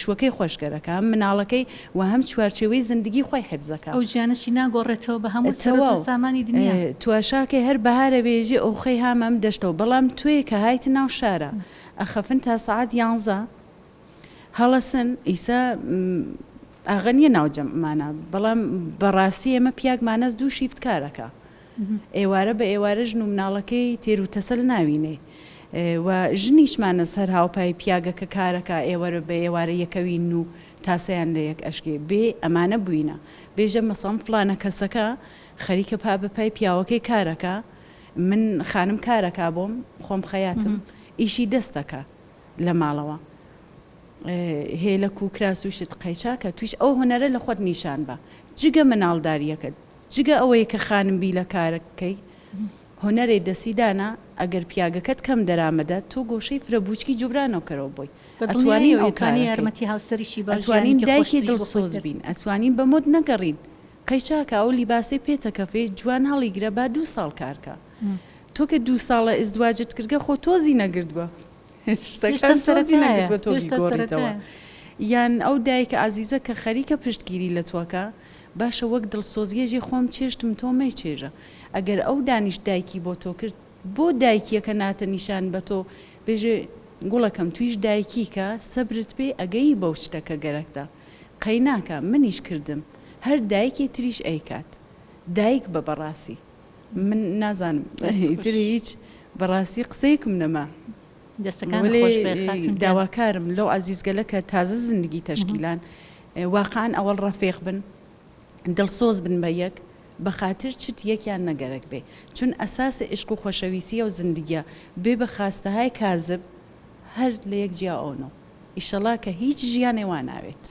شوەکەی خۆشگەرەکە هەم مناڵەکەی و هەم چوارچێوەی زندگی خۆی حفزەکە ئەو ژیانەشی ناگۆڕێتەوە بە هەموو سامانی دنیا تواشاکەی هەر بەهارە بێژێ ئەو خەی هامەم دەشتەوە بەڵام توێ کە هایتە ناو شارە ئەخەفن تا سعات 11 هەڵەسن ئیسا ئاغا نیە ناوجەمانە بەڵام بەڕاستی ئێمە پیاکمانەس دوو شیفت کارەکە ئێوارە بە ئێوارە ژن و مناڵەکەی تێر و تەسەل ناوینێ و ژنیشمانەس هەر هاوپای پیاگەکە کارەکە ئێوەرە بە ئێوارە یەکەوین و تاسەیان لە یەک ئەشکێ بێ ئەمانە بووینە بێژە مەسەڵەن فلانە کەسەکە خەریکە پا بەپای پیاوەکەی کارەکە من خانم کارەکە بۆم خۆم خەیاتم ئیشی دەستەکە لە ماڵەوە هێلە و کراسوشت قەیچاکە توش ئەو هوەرە لە خۆت نیشان بە جگە مناڵداریەکە جگە ئەوەیە کە خانم بی لە کارەکەی هۆنەرێ دەسیدانە ئەگەر پیاگەکەت کەم دەرامەدە تۆ گۆشەی فرەبووچکی جوبرانەوەکەرەوە بۆی ئەتوانین یارمەتی هاوسەریشی ئەتوانین دایکی دڵسۆز بین ئەتوانین بە مۆد نەگەڕین قەیچاکە ئەو لیباسی پێتەکەفێ جوان هەڵیگرە با 2 ساڵ کارکە تۆ کە 2 ساڵە ئزدواجت کردگە خۆ تۆزی نەگردووە شتەکان تۆزی نەگردووە تۆ بیگۆڕیتەوە یان ئەو دایکە ئازیزە کە خەریکە پشتگیری لە تۆکە باشە وەک دڵسۆزیەژی خۆم چێشتم تۆمەی چێژە ئەگەر ئەو دانیش دایکی بۆ تۆ کرد بۆ دایکیەکە ناتە نیشان بە تۆ بێژێ گوڵەکەم تویش دایکی کە سەبرت پێ ئەگەی بەو شتەکە گەرەکدا قەیناکە منیش کردم هەر دایکی تریش ئەیکات دایک بە بەڕاستی من نازانم تری هیچ بەڕاستی قسەیەکم نەما داواکارم لەو ئازیزگەلە کە تازە زندگی تەشکیلان واقعان ئەوەڵ ڕەفێق بن دڵسۆز بن بە یەک بە خاطر چت یەکیان نەگەرەک بێ چون ئەساسە عشق و خۆشەویستیە و زندگیە بێ بە خاستەهای کاذب هەر لە یەک جیا ئەوەوە ئیشەڵا کە هیچ ژیانێ وان ناوێت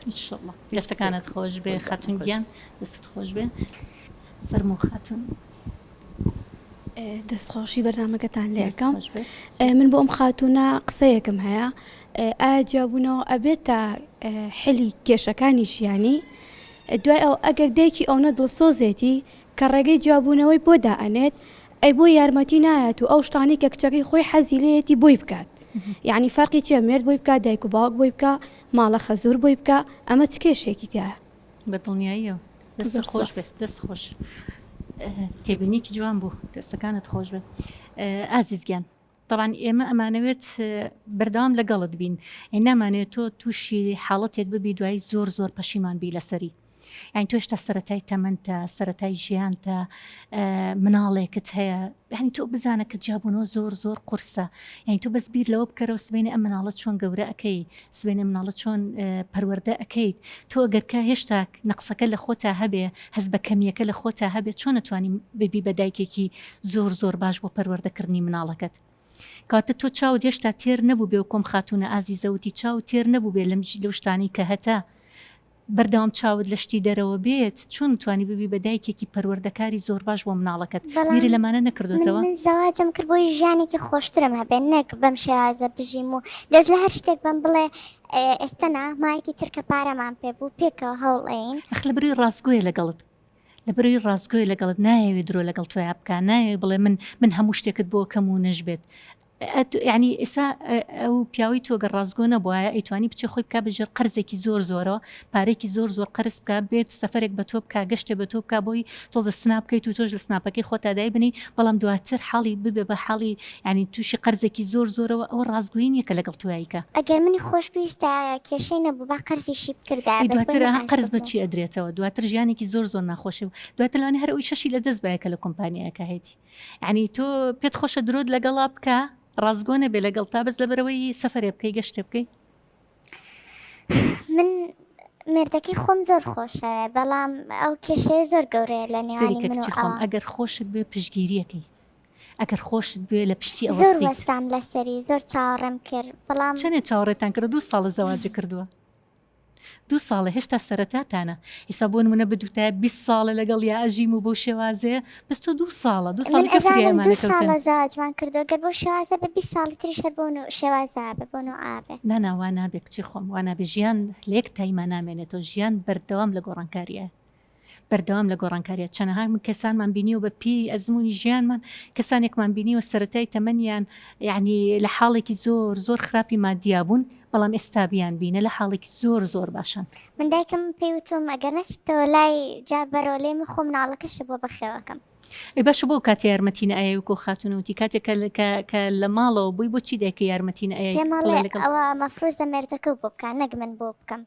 دەستەکانت خۆش بێ خاتون گیان دەست خۆش بێ فەرموو خاتون دەستخۆشی بەرنامەکەتان لێ یەکەم من بۆ ئەم خاتونە قسەیەکم هەیە ئایا جیابوونەوە ئەبێت تا حلی کێشەکانی ژیانی دوای ئەو ئەگەر دایکی ئەوە دڵسۆزێتی کە ڕێگەی جیابوونەوەی بۆ دائەنێت ئەی بۆ یارمەتی نایەت و ئەو شتانی کە کچەکەی خۆی حەزی لێتی بۆی بکات یعنی فەرقی چێ مێرد بۆی بکات دایک و باوک بۆی بکە ماڵە خەزور بۆی بکە ئەمە چ کێشێکی تایە بەدڵنیاییەوە دەست خۆش بێت دەست خۆش تێبینیکی جوان بوو دەستەکانت خۆش بێت ئازیزگیان طبعاً ئێمە ئەمانەوێت بەردەوام لەگەڵت بین نامانێت تۆ تووشی حاڵەتێک ببی دوای زۆر پەشیمان بی لەسەری یعنی تۆشتا سەرەتای تەمەنتە سەرەتای ژیانتە مناڵێکت هەیە یعنی تۆ بزانە کە جیابوونەوە زۆر قورسە یعنی تۆ بەس بیر لەوە بکەرەوە سبەینە ئەم مناڵەت چۆن گەورە ئەەکەی سبەینە مناڵەت چۆن پەروەردە ئەەکەیت تۆ ئەگەرکە هێشتا نەقسەکە لە خۆتا هەبێ هەز بە کەمیەکە لە خۆتا هەبێت چۆن نتوانانی ببی بە دایکێکی زۆر باش بۆ پەروەردەکردنی مناڵەکەت کاتە تۆ چاوت هێشتا تێر نەبوو بێ و کۆم خاتونە ئازیزەوتی چاو تێر نەبوو بێ لەو شتانی کە هەتا بەردەوام چاوت لە شتی دەرەوە بێت چۆن توانی ببی بە دایکێکی پەروەردەکاری زۆر باش بۆ مناڵەکەت میری لەمانە نەکردوتەوە من زەواجم کرد بۆی ژیانێکی خۆشترم هەبێت نەک بەم شێوازە بژیم و دەست لە هەر شتێک بم بڵێ ئێستەنا مایەکی ترکە پارەمان پێ بوو پێکەوە هەوڵێن ئەخ لە بڕی ڕاستگۆیە لەگەڵت لە بڕی ڕاستگۆی لەگەڵت نایەوێت درۆ لەگەڵ تۆی بکە نایە بڵێ من هەموو شتێکت بۆ کەم و نەژبێت ینی ئێستا ئەو پیاوی تۆگە ڕازگۆ نەبووە ئەیتوانی بچێ خۆی بکە بژێر قەرزێکی زۆرەوە پارێکی زۆر قرس بکە بێت سەفرێک بە تۆ بکە گەشتێ بە تۆ بکە بۆی تۆزە سناپ بکەیت و تۆش لە سناپەکەی خۆتادای بنی بەڵام دواتر حاڵی ببێ بە حاڵی ینی تووشی قەرزێکی زۆرەوە ئەو ڕازگوینیە لەگەڵ تواییکە ئەگەر منی خۆش پێویستە کێشەی نەبوو با قەرزیشی بکردا دواتر قەرز بەچی ئەدرێتەوە دواتر ژیانێکی زۆر ناخۆشی و دواتر لەوانێ هەر ئەوی شەشی لە دەست بایەکە لە کۆمپانیەکە هەیەی ینی تۆ پێت خۆشە درۆت لەگەڵا بکە ڕازگۆنە بێ لەگەڵ تا بەس لەبەرەوەی سەفرێ بکەی گەشتە بکەی من مردەکەی خۆم زۆر خۆشە بەڵام ئەو کێشەیە زۆر گەورەیە لە نێوانی من و خۆم ئەگەر خۆشت بێ پشگیریەکەی ئەگەر خۆشت بێ لە پشتی ئەوە زۆر وەستام لەسەری زۆر چاوەڕێم کرد بەڵام چەندێ چاوەڕێتان کرد 2 ساڵە زەواجە کردووە 2 ساڵە هێشتا سەرەتاتانە ئیسا بۆ نمونە بدوتای 20 ساڵە لەگەڵ یا ئەژیم و بۆ شێوازەیە بەس تۆ 2 ساڵە 2 ساڵ ساڵە زاواجمان کردو گەر بۆ شێوازە بە 20 ساڵی تریش هەر بۆن و شێوازە بە بۆن و ئابێ ناناوا نابێ کچی خۆم وانابێ ژیان لێک تایما نامێنێتەوە ژیان بەردەوام لە گۆڕانکاریە بەردەوام لە گۆڕانکاریە چەنەها من کەسانمان بینی و بە پێی ئەزمموی ژیانمان کەسانێکمان بینی و سەرەتای تەمەنیان یعنی لە حاڵێکی زۆر خراپی مادیا بوون بەڵام ئێستا بیان بینە لە حاڵێکی زۆر باشن من دایکم پێیوتم ئەگەر نەچێتەوە لای جا بەرۆلێ من خۆم ناڵەکەشە بۆ بەخێوەکەم باش بۆ کاتی یارمەتینە ئەیە وکۆ خاتونوتی کاتێک کە لە ماڵەوە بووی بۆچی دایکە یارمەتینە ئەیە ئەوە مەفروزە مێردەکە بۆ بکە نەک من بۆ بکەم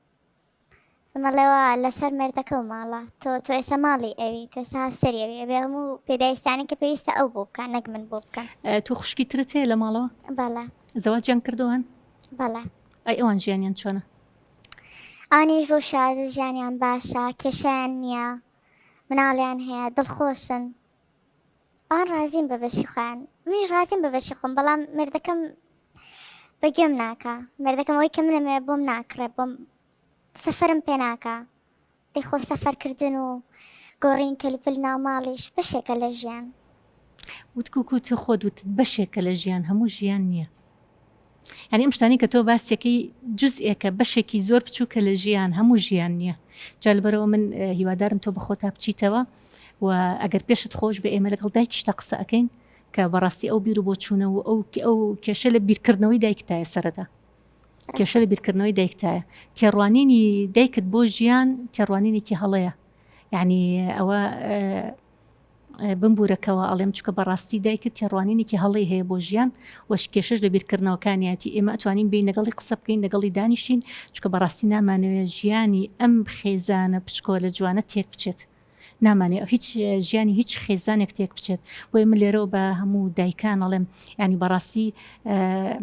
مەڵێەوە لەسەر مێردەکە و ماڵە تۆ ئێستا ماڵی ئەوی تۆ ئێستا هاوسەری ئەوی ئەبێ هەموو پێداویستانی کە پێویستە ئەو بۆ بکە نەک من بۆ بکەم. تۆ خوشکی ترت هەیە لە ماڵەوە؟ بەڵێ زەواجیان کردووان؟ بەڵێ. ئەی ئەوان ژیانیان چۆنە؟ ئەوانیش بۆ شازە ژیانیان باشە، کێشیان نییە، مناڵیان هەیە، دڵخۆشن، ئەوان ڕازین بە بەشی خۆیان، منیش ڕازیم بە بەشی خۆم، بەڵام مێردەکەم بەگوێم ناکە، مێردەکەم ئەوەی کە منەمێ بۆم ناکڕێ، بۆم سەفەرم پێ ناکە، دەیخۆ سەفەرکردن و گۆڕین کەلوپل ناو ماڵیش بەشێکە لە ژیان. وتکوکو تۆ خۆت وتت بەشێکە لە ژیان، هەموو ژیان نییە. یعنی ئەم شتانی کە تۆ باسیەکەی جزئێکە بەشێکی زۆر بچووکە لە ژیان، هەموو ژیان نییە. جا لەبەرەوە من هیوادارم تۆ بەخۆتا بچیتەوە و ئەگەر پێشت خۆش بە ئێمە لەگەڵ دایکیشتا قسە ئەەکەین کە بەڕاستی ئەو بیر و بۆ چوونەوە ئەو کێشە لە بیرکردنەوەی دایکتایە سەرەتا. کێشە لە بیرکردنەوەی دایکتایە. تێڕوانینی دایکت بۆ ژیان تێڕوانینێکی هەڵەیە. یعنی ئەوە بمبورەکەەوە ئەڵێم چکە بەڕاستی دایکت تێڕوانینێکی هەڵی هەیە بۆ ژیان وەش کێشش لە بیرکردنەوەکانیاتی ئێمە ئەتوانین بین لەگەڵی قسە بکەین لەگەڵی دانیشین چکە بەڕاستی نامانەوێت ژیانی ئەم خێزانە پچکۆ لە جوانە تێک بچێت. نامانێت هیچ ژیانی هیچ خێزانێک تێک بچێت. بۆی من لێرەوە بە هەموو دایکان ئەڵێم ینی بەڕاستی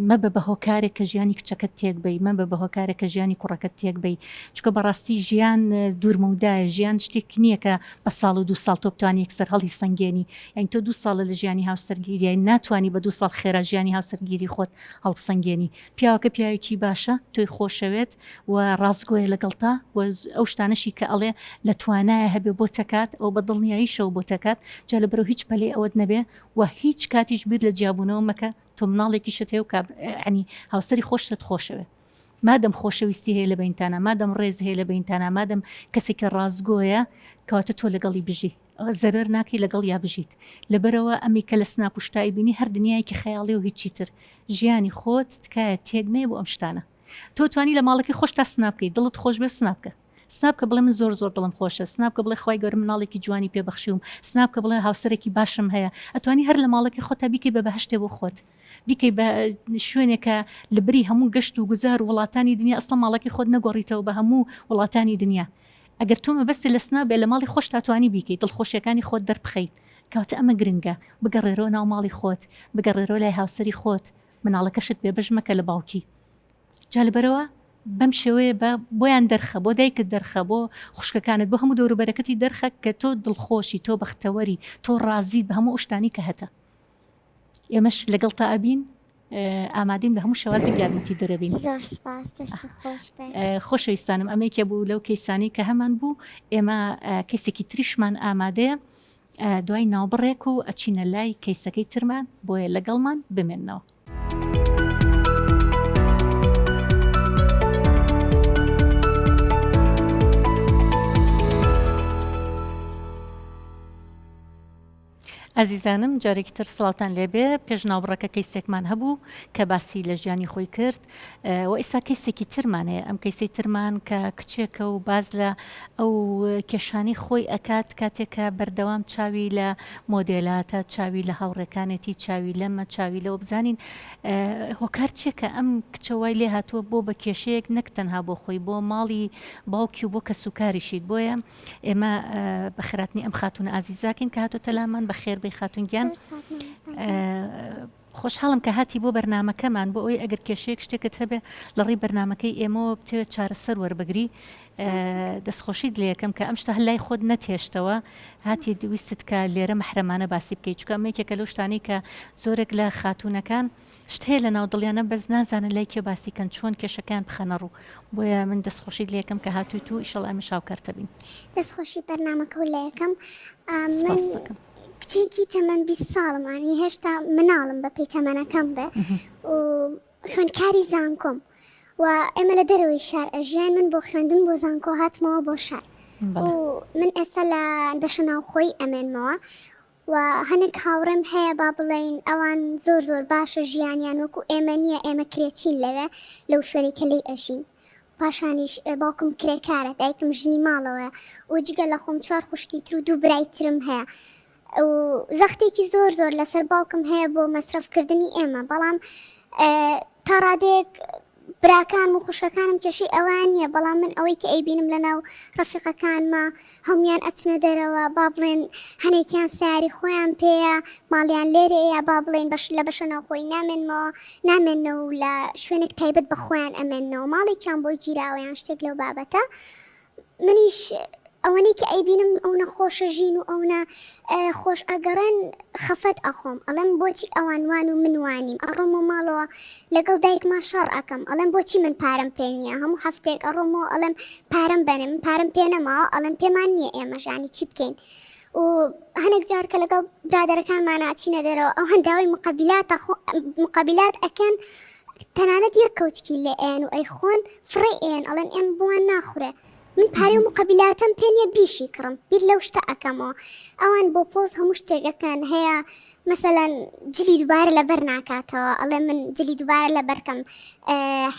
مەبە بە هۆکارێک کە ژیانی کچەکەت تێک بی، مەبە بە هۆکارێک کە ژیانی کوڕەکەت تێک بی، چکە بەڕاستی ژیان دوورمەودایە، ژیان شتێک نییە کە بە ساڵ و 2 ساڵ تۆ بتوانانی یەکسەر هەڵی سنگێنی. یعنی تۆ 2 ساڵە لە ژیانی هاوسەرگیری ناتوانانی بە 2 ساڵ خێرا ژیانی هاوسەرگیری خۆت هەڵسەنگێنی. پیاوەکە پیاوێکی باشە تۆی خۆشەوێت و ڕازگۆیە لەگەڵتا ئەو شتانەشی کە ئەڵێ لە توانایە هەبێ بۆ تەکات ئەو بە دڵنیاییشەوە بۆ تەکات. جا لەبەرەوە هیچ پەلێ ئەوەت نەبێ و هیچ کاتیش بیر لە جیابوونەوە مەکە تۆ مناڵێکی شت هەیە و عنی هاوسەری خۆشت خۆشەوێ. مادەم خۆشەویستی هەیە لە بەینتانە، مادەم ڕێز هەیە لە بەینتانە، مادەم کەسێکە ڕازگۆیە کەواتە تۆ لەگەڵی بژی زەرەر ناکەی لەگەڵ یا بژیت. لەبەرەوە ئەمی کە لە سناپشتایی بینی هەر دنیایکی خەیاڵی و هیچی تر ژیانی خۆت تکایە تێگمێ بۆ ئەم شتانە. تۆ توانی لە ماڵەکەی خۆش تا سناپکەی دڵت خۆش بێ سناپکە. سناپکە بڵێ من زۆر دڵم خۆشە، سناپکە بڵێ خی گەورم مناڵێکی جوانی پێبەخشیوم، سناپکە بڵێ هاوسەرێکی باشم هەیە. ئەتوانی هەر لە ماڵەکەی خۆتا بیکەی بە بەهشتێ بۆ خۆت، بیکەی بە شوێنێکە لە بری هەموو گەشت و گوزار وڵاتانی دنیا ئەسڵ ماڵەکەی خۆت نەگۆڕیتەوە بە هەموو وڵاتانی دنیا. ئەگەر تۆمە بەستی لە سنابێ لە ماڵی خۆش تاتوانی بیکەیت دڵخۆشیەکانی خۆت دەربخەیت کەواتە ئەمە گرنگە. بگەڕێرەوە ناو ماڵی خۆت، بگەڕێرەوە لای هاوسەری خۆت، مناڵەکەشت بێبەش مەکە لە باوکی. جا لەبەرەوە بەم شێوەیە بۆیان دەرخە، بۆ دایکت دەرخە، بۆ خوشکەکانت، بۆ هەموو دەوروبەرەکەتی دەرخە کە تۆ دڵخۆشی، تۆ بەختەوەری، تۆ ڕازیت بە هەموو شتانی کە هەتە. ئێمەش لەگەڵ تا ئەبین ئامادەین لە هەموو شێوازێک یارمەتی دەرەبین. زۆر سپاس، دەستی خۆش بێ. خۆشەویستانم ئەمەیەکە بوو لەو کەیسانی کە هەمان بوو. ئێمە کەیسێکی تریشمان ئامادەیە، دوای ناوبڕێک و ئەچینە لای کەیسەکەی ترمان بۆیە لەگەڵمان بمێننەوە. ئازیزانم جارێکی تر سڵاوتان لێبێ. پێش ناوبڕەکە کەیسێکمان هەبوو کە باسی لە ژیانی خۆی کرد و ئێستا کەیسێکی ترمان هەیە. ئەم کەیسەی ترمان کە کچێکە و باز لە ئەو کێشانی خۆی ئەکات کاتێکە بەردەوام چاوی لە مۆدێلاتە، چاوی لە هاوڕێکانێتی، چاوی لەمە، چاوی لەوە بزانین هۆکار چێکە ئەم کچەوای لێ هاتووە بۆ بە کێشەیەک نەک تەنها بۆ خۆی، بۆ ماڵی باوکی و بۆ کە سوکاریشیت. بۆیە ئێمە بەخێراتنی ئەم خاتونە ئازیزاکەین کە هاتوۆتە لامان بەخێر بەی خاتونگیان. خۆشحاڵم کە هاتی بۆ بەرنامەکەمان بۆ ئەوەی ئەگەر کێشەیەک شتێکت هەبێ لە ڕێی بەرنامەکەی ئێمەوە بتوێت چارەسەر وەربگری. دەستخۆشیت لێ یەکەم کە ئەم شتە هەلای خۆت نەتێشتەوە، هاتی دویستت کە لێرە مەحرەمانە باسی بکەیت چکە ئەمەیەکێکە لەو شتانەی کە زۆرێک لە خاتونەکان شت هەیە لە ناو دڵیانە بەس نازانن لای کێ باسیکەن چۆن کێشەکان بخەنە ڕوو. بۆیە من دەستخۆشیت لێ یەکەم کە هاتوویت و ئیشەڵ ئەمە شاوکارتە بین. دەستخۆشی بەرنامەکە و لە یەکەم کچێکی تەمەەن 20 ساڵمانی هێشتا مناڵم بە پێی تەمەنەکەم بێ و خوێندکاری زانکۆم و ئێمە لە دەرەوەی شار ئەژیان من بۆ خوێندن بۆ زانکۆ هاتمەوە بۆ شار و من ئێستا لە دەشە ناوخۆی ئەمێنمەوە و هەنێک هاوڕێم هەیە با بڵێین ئەوان زۆر باشە ژیانیان وەکو ئێمە نییە، ئێمە کرێچین لەوێ لەو شوێنی کە لی ئەژین. پاشانیش باوکم کرێکارە، دایکم ژنی ماڵەوەە و جگە لە خۆم 4 خوشکی تر و 2 برای ترم هەیە و زەختێکی زۆر لەسەر باوکم هەیە بۆ مەسرفکردنی ئێمە. بەڵام تا ڕادێک براکان و خوشکەکانم کێشی ئەوان نییە، بەڵام من ئەوەی کە ئەیبینم لەناو ڕەفیقەکانمە هەمویان ئەچنە دەرەوە، با بڵێن هەنێکیان ساری خۆیان پێەیە ماڵیان لێرەیە، با بڵێن لە بەشە ناوخۆی نامێنەوە و لە شوێنێک تایبەت بە خۆیان ئەمێنەوە، ماڵێکیان بۆی گیراوەیان شتێک لەو بابەتە. منیش ئەوەنەی کە ئەیبینم ئەو نەخۆشە ژین و ئەوە خۆش ئەگەڕێن خەفەت ئەخۆم، ئەڵێم بۆچی ئەوانوان و منوانیم، ئەڕۆم و ماڵەوە لەگەڵ دایکما شەڕ ئەەکەم، ئەڵێم بۆچی من پارەم پێ نییە، هەموو هەفتێک ئەڕۆمەوە ئەڵێم پارەم بەنێ، من پارەم پێ نەماوە، ئەڵێم پێمان نییە ئێمەژانی چی بکەین. و هەنێک جار کە لەگەڵ برادەرەکانمان ناچینە دەرەوە ئەو هەنداوی مقابلات ئەکەن، تەنانەت یەک کەوچکی لێ ئێن و ئەی خۆن فڕێ ئێن، ئەڵێن ئێم بوان ناخورێ، من پارەی و مقابلاتم پێ نییە بیشی کڕم، بیر لەو شتە ئەەکەمەوە. ئەوان بۆ پۆز هەموو شتێکەکەن هەیە، مەسەلەن جلی دووبارە لەبەر ناکاتەوە، ئەڵێ من جلی دووبارە لەبەرکەم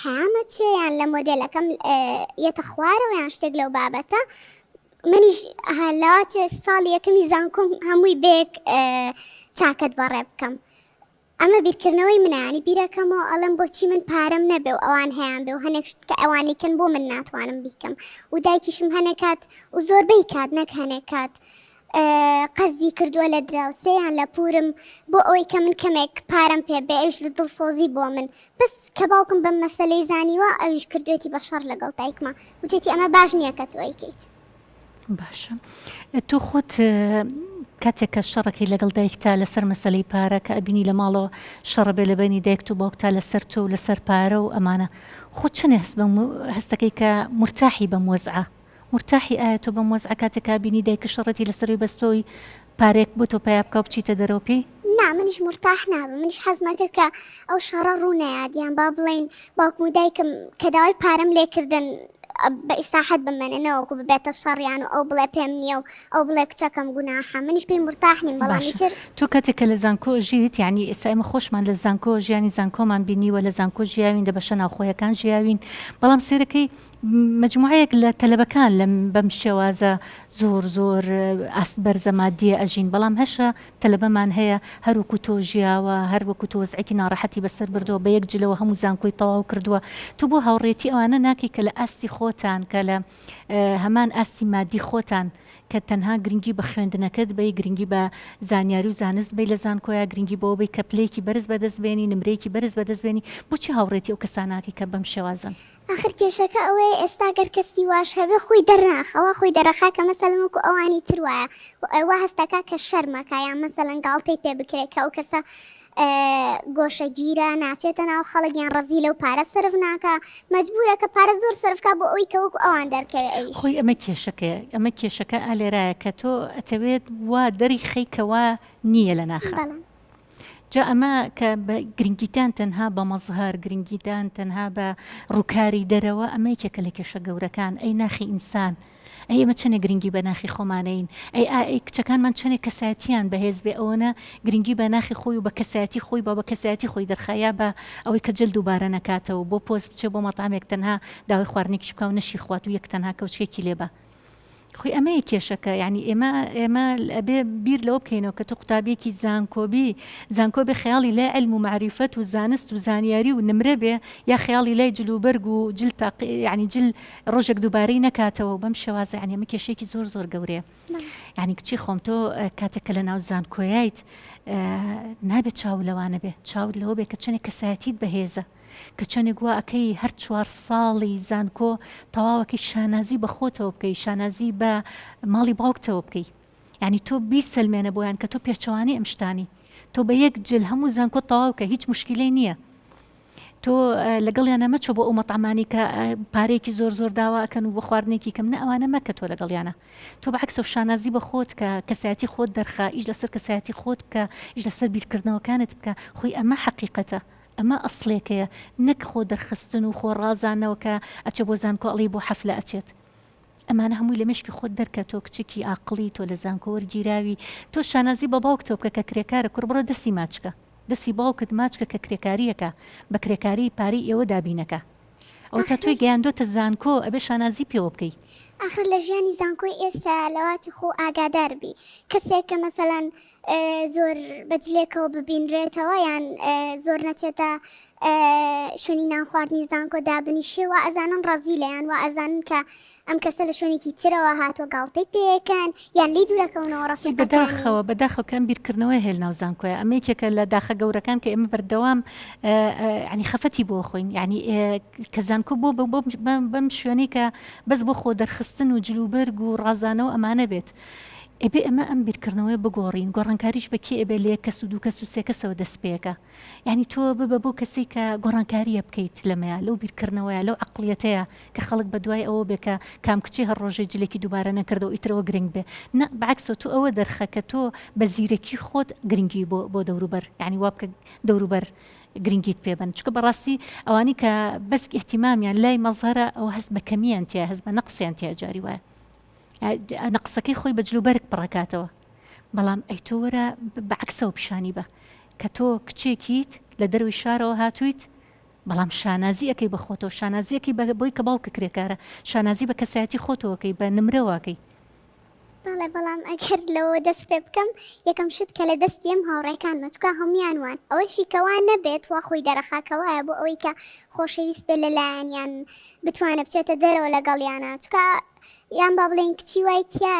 حامە چێیان لە مۆدێلەکەم یەتە خوارەوە یان شتێک لەو بابەتە. منیش هەلاواتێ ساڵی یەکەمی زانکۆم هەمووی بێک چاکت بەڕێ بکەم. ئەمە بیرکردنەوەی منانی بیرەکەمەوە، ئەڵم بۆچی من پارەم نەبێ و ئەوان هەیەیان بێ و هەنێک شت کە ئەوانیکەن بۆ من ناتوانم بیکەم، و دایکیشم هەنێکات و زۆربەی کات نەک هەنێکات قەرزی کردووە لە دراوسەیان لە پورم بۆ ئەوەی کە من کەمێک پارەم پێ بێ، ئەوش لە دڵسۆزی بۆ من، بەس کە باوکم بەم مەسەلەی زانیوە ئەویش کردوێتی بە شەڕ لەگەڵ دایکمە، وتێتی ئەمە باش نییە کە تۆ ئەیکەیت. باشە تۆ خۆت کاتێک کە شەڕەکەی لەگەڵ دایکتا لەسەر مەسەلەی پارە کە ئەبینی لە ماڵەوە شەڕە بێ لە بینی دایک و باوکتا لەسەر تۆ و لەسەر پارە و ئەمانە، خۆت چنە هەستەکەی کە مرتاحی بەم وەزعە، مرتاحی ئایا تۆ بەم وەزعە کاتێک کە بینی دایک شەڕەتی لەسەری بەستۆی پارێک بۆ تۆ پیا بکە و بچیتە دەرەوە پێی؟ نا منیش مرتاح نابم، منیش حەزمە کرد کە ئەو شەڕە ڕوونەیادیان با بڵێن باوکم و دایکم کە داوای پارەم لێکردن بە ئیسراحەت بمێننەوەکو ببێتە شەڕیان و ئەو بڵێ پێم نییە و ئەو بڵێ کچەکەم گوناحە، منیش پێی مرتاح نیم. بەڵامی تر تۆ کاتێککە لە زانکۆ ژیت، یعنی ئێستا ئێمە خۆشمان لە زانکۆ ژیانی زانکۆمان بینیوە، لە زانکۆ ژیاوین دە بەشە ناوخۆیەکان ژیاوین، بەڵام سێرەکەی مجموعەیەک لە تەلەبەکان بەم شێوازە زۆر ئاست بەرزە مادیە ئەژین، بەڵام هەشە تەلەبەمان هەیە هەروەکو تۆ ژیاوە، هەروەکو تۆ وەزعێکی ناڕەحەتی بەسەر بردەوە، بە یەک جلەوە هەموو زانکۆی تەواو کردووە. تو بۆ هاوڕێتی ئەوانە ناکەی کە لە ئاستی خۆتان، کە لە هەمان ئاستی مادی خۆتان کە تەنها گرنگی بە خوێندنەکەت بی، گرنگی بە زانیاری و زانست بی لە زانکۆیە، گرنگی بۆ بی کە پلەیەکی بەرز بەدەستبێنی، نمرەیەکی بەرز بەدەستبێنی، بۆچی هاوڕێتی ئەو کەساناکەی کە بەم شێوازن؟ آخر کێشەکە ئەوەیە ئێستا گەر کەسی واش هەبێ خۆی دەرناخەوە، خۆی دەرەخا کە مەسەلەن وەکو ئەوانی تر وایە ئەوە هەستەکە کە شەرمەکە یان مەسەلەن گاڵتەی پێ بکرێت کە ئەو کەسە گۆشەگیرە ناچێتە ناو خەڵک یان ڕەزی لەو پارە سرف ناکە، مەجبورە کە پارە زۆر سرفکە بۆ ئەوی کە وەکو ئەوان دەرکەوێت. ئەویش خۆی ئەمە کێشەکە ئالێرایە کە تۆ ئەتەوێت وا دەری خەیکەوە نییە لە ناخە. جا ئەمە کە بە گرنگیتان تەنها بە مەزهار، گرنگیتان تەنها بە ڕووکاری دەرەوە، ئەمەیکێکە لە کێشە گەورەکان. ئەی ناخی ئینسان، ئەی ئەمە چنە گرنگی بە ناخی خۆمانەین، ئەی کچەکانمان چنێک کەسایەتیان بەهێز بێ، ئەوەنە گرنگی بە ناخی خۆی و بە کەسایەتی خۆی بە کەسایەتی خۆی دەرخایە بە ئەوەی کە جل دووبارە نەکاتەوە بۆ پۆست بچێ بۆ مەتامێک تەنها داوای خواردنێکی بکە و نەشی خوات و یەک تەنها کەوچێکی لێبە. خوی ئەمەیە کێشەکە، یعنی ئێمە ئەبێ بیر لەوە بکەینەوە کە تو قوتابێکی زانکۆ بێ خەیاڵی لای علم و معریفەت و زانست و زانیاری و نمرە بێ، یا خەیاڵی لای جلوبەرگ و یعنی جل ڕۆژێک دووبارەی نەکاتەوە بەم شێوازە. یعنی ئەمە کێشێکی زۆر گەورەیە. یعنی کچی خۆم تۆ کاتێککە لە ناو زانکۆیایت نابێت چاو لەوانە بێ، چاود لەوە بێ کە چەندێک کەسایەتیت بەهێزە، کە چەندێک وا ئەەکەی هەر 4 ساڵی زانکۆ تەواوەکەی شانازی بە خۆتەوە بکەی، شانازی بە ماڵی باوکتەوە بکەی. یعنی تۆ بیسەلمێنە بۆیان کە تۆ پێچەوانی ئەم شتانی، تۆ بە یەک جل هەموو زانکۆ تەواو کە هیچ مشکلەی نییە. تۆ لەگەڵیانە مەچۆ بۆ ئەو مەتعمانی کە پارێکی زۆر داواکەن و بە خواردنێکی کەم نە، ئەوانە مەکە تۆ لەگەڵیانە. تۆ بەعکسە و شانازی بە خۆت کە کەسایەتی خۆت دەرخا، ئیش لەسەر کەسایەتی خۆت بکە، ئیش لەسەر بیرکردنەوەکانت بکە. خۆی ئەمە حەقیقەتە، ئەمە ئەسڵێکەیە، نەک خۆ دەرخستن و خۆ ڕازانەوە کە ئەچە بۆ زانکۆ ئەڵی بۆ حەفلە ئەچێت. ئەمانە هەمووی لە مشکی خۆت دەرکە، تۆ کچێکی عاقڵی، تۆ لە زانکۆ وەرگیراوی، تۆ شانازی بە باوکتەوە بکە کە کرێکارە، کوڕ بڕۆ دەستی ماچکە، دەستی باوکت ماچکە کە کرێکاریەکە، بە کرێکاری پاری ئێوە دابینەکە. ئەو تا توی گەیاندۆتە زانکۆ ئەبێ شانازی پێوە بکەی. آخر لە ژیانی زانکۆی ئێستا لەواتی خۆ ئاگادار بی کەسێک کە مەسەڵەن زۆر بەجلێکەوە ببینرێتەوە یان زۆر نەچێتە شوێنی نان خواردنی زانکۆ دابنیشێەوە ئەزانن ڕەزی لەیان و ئەزانن کە ئەم کەسە لە شوێنێکی ترەوە هاتووە گاڵتەی پێەکەن یان لی دوورەکەونەوە ڕەفیق بەداخەوە کەم بیرکردنەوەی هێل ناو زانکۆیە ئەمە یەکێکە لە داخە گەورەکان کە ئێمە بەردەوام ینی خەفەتی بۆ خۆین ینی کە زانکۆ بۆ بەم شوێنەی کە بەس بۆ خۆ دەرخستن و جلوبەرگ و ڕازانەوە ئەمانە بێت ئێبێ ئەمە ئەم بیرکردنەوەی بگۆڕین گۆڕانکاریش بەکێ ئێبێ لێ کەس و دوو کەس و سێ کەسەوە دەست پێەکە یعنی تۆ ببە بۆ کەسی کە گۆڕانکاریە بکەیت لەمەیە لەو بیرکردنەوەیە لەو عقلیەتەیە کە خەڵک بە دوای ئەوە بێ کە کام کچی هەر ڕۆژێ جلێکی دووبارە نەکردەوە ئیترەوە گرنگ بێ نە بەعکسەوە تۆ ئەوە دەرخە کە تۆ بە زیرەکی خۆت گرنگی بۆ دەوروبەر یعنی وا بکە دەوروبەر گرنگیت پێبن چکە بەڕاستی ئەوانی کە بەس احتیمامیان لای مەزهرە ئەو هەست بە کەمیان تیا هەست بە نەقسیان تیا جاری وایە نەقسەکەی خۆی بە جلوبەرگ پڕەکاتەوە بەڵام ئەی تۆ وەرە بەعکسەوە پیشانی بە کە تۆ کچێکیت لە دەروی شارەوە هاتوویت بەڵام شانازی ئەەکەی بە خۆتەوە شانازیەکەی بۆی کە باوکە کرێکارە شانازی بە کەسایەتی خۆتەوەکەی بە نمرەوەکەی بەڵێ بەڵام ئەگەر لەوە دەست پێ بکەم یەکەم شت کە لە دەستیم هاوڕێکان مەچکە هەمویان وان ئەوەشی کەوان نەبێت وا خۆی دەرەخاکەوایە بۆ ئەوەی کە خۆشەویست بێ لەلایەنیان بتوانە بچێتە دەرەوە لەگەڵیانە چکە یان با بڵێن کچی وای تایە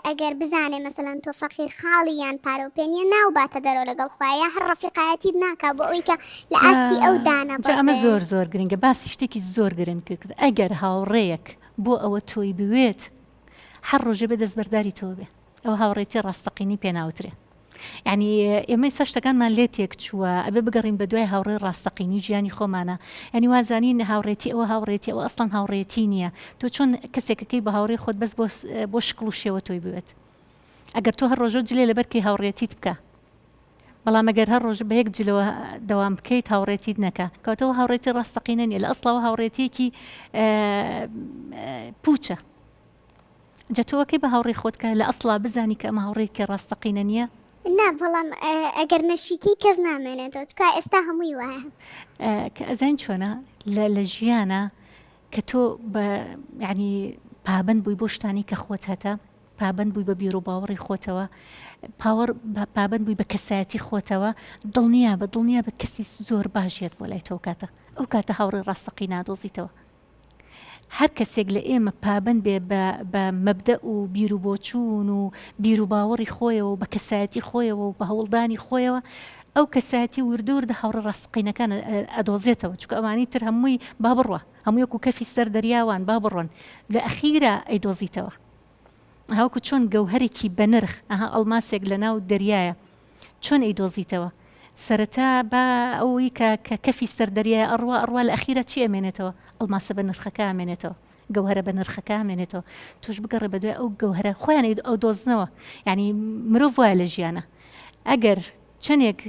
ئەگەر بزانێ مەسەڵەن تۆ فەقیر خاڵی یان پارۆپێنیە ناوباتە دەرەوە لەگەڵ خوایە هەر ڕەفیقایەتیت ناکا بۆ ئەوەی کە لە ئاستی ئەو دانە ئەمە زۆر گرنگە باسی شتێکی زۆر گرنگ کرد ئەگەر هاوڕێیەک بۆ ئەوە تۆی بوێت هەر ڕۆژێ بە دەستبەرداری تۆ بێ ئەو هاوڕێتی ڕاستەقینی پێناوترێ یعنی ئێمەی سە شتەکانمان لێ تێک چووە ئەبێ بگەڕین بە دوای هاوڕێ ڕاستەقینی ژیانی خۆمانە ینی وازانین هاوڕێتی ئەوە هاوڕێتی ئەوە ئەسڵەن هاوڕێتی نییە تۆ چۆن کەسێکەکەی بە هاوڕێ خۆت بەس بۆ شکڵ و شێوە تۆی بوێت ئەگەر تۆ هەر ڕۆژە جلێ لەبەرکەی هاوڕێتیت بکە بەڵام ئەگەر هەر ڕۆژ بە یەک جلەوە دەوام بکەیت هاوڕێتیت نەکە کەواتەوە هاوڕێتی ڕاستەقینە نیە لە ئەسڵەوە هاوڕێتیەکی پوچە جەتۆوەکەی بە هاوڕێ خۆتکە لە ئەسڵا بزانی کە ئەمە هاوڕێکی ڕاستەقینە نییە نا بەڵام ئەگەر نەشیکی کەس نامێنێتەوە چکە ئێستا هەمووی وایە کە ئەزان چۆنە لە ژیانە کە تۆ بە ینی پابند بووی بۆ شتانی کە خۆت هەتە پابند بووی بە بیر و باوەڕی خۆتەوە پابند بووی بە کەسایەتی خۆتەوە دڵنییا بە کەسی زۆر باشێت بۆ لای تۆ کاتە ئەو کاتە هاوڕێ ڕاستەقی نادۆزیتەوە هەر کەسێک لە ئێمە پابند بێ بە مەبدە و بیر و بۆچوون و بیر و باوەڕی خۆیەوە بە کەسایەتی خۆیەوە و بە هەوڵدانی خۆیەوە ئەو کەسایەتی وردووردە هاوڕێ ڕاستەقینەکان ئەدۆزێتەوە چکە ئەوانی تر هەمووی با بڕوە هەموویەک و کەفی سەر دەریاوان با بڕۆن لە ئەخیرە ئەیدۆزیتەوە هاوکو چۆن گەوهرێکی بەنرخ ئەڵماسێک لە ناو دەریایە چۆن ئەیدۆزیتەوە سەرەتا بە ئەوەی کە کەفی سەر دەریای ئەڕوا لە ئەخیرە چی ئەمێنێتەوە ئەڵماسە بە نرخەکە ئەمێنێتەوە گەوهرە بە نرخەکە ئەمێنێتەوە توش بگەڕێ بە دوای ئەو گەوهرە خۆیان ئەو دۆزنەوە ینی مرۆڤ وایە لە ژیانە ئەگەر چەندێک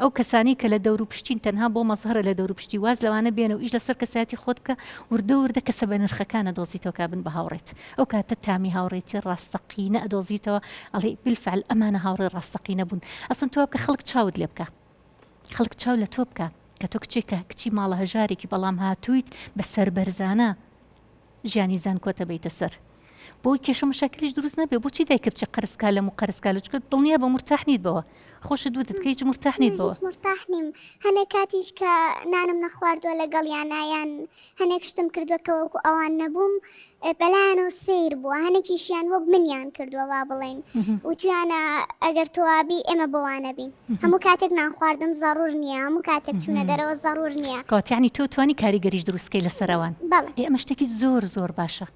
ئەو کەسانی کە لە دەور و پشتین تەنها بۆ مەزهرە لە دەور و پشتی واز لەوانە بێنەوە ئیش لەسەر کەسایەتی خۆت بکە وردە کەسە بە نرخەکانە دۆزیتەوە کابن بە هاوڕێت ئەو کاتە تامی هاوڕێتی ڕاستەقینە ئەدۆزیتەوە ئەڵێ بالفعل ئەمانە هاوڕێ ڕاستەقینە بوون ئەسڵەن تۆ بکە خەڵک چاوت لێ بکە خەڵک چاو لە تۆ بکە کە تۆ کچێکە کچی ماڵە هەژارێکی بەڵام هاتوویت بە سەربەرزانە ژیانی زانکۆتە بیتە سەر بۆی کێشە مشاکلیش دروست نەبێ بۆچی دایکە بچێ قەرزکا لەم و قەرزکا لە چکە دڵنییا بە مرتاح نیت بەوە خۆشت دوتت کە هیچ مرتاح نیت بەوە مرتاح نیم هەنێک کاتیش کە نانم نەخواردووە لەگەڵیانایان هەنێک شتم کردووە کە وەکو ئەوان نەبووم بەلایەنەوە سیر بووە هەنێکیشیان وەک منیان کردووە وا بڵێن و توانە ئەگەر تۆوابی ئێمە بەوانە بین هەموو کاتێک نانخواردن زەڕور نییە هەموو کاتێک چوونە دەرەوە زەڕور نییە کاتیانی تۆ توانی کاریگەریش دروستکەی لەسەرەوان ئەمە شتێکی زۆر باشە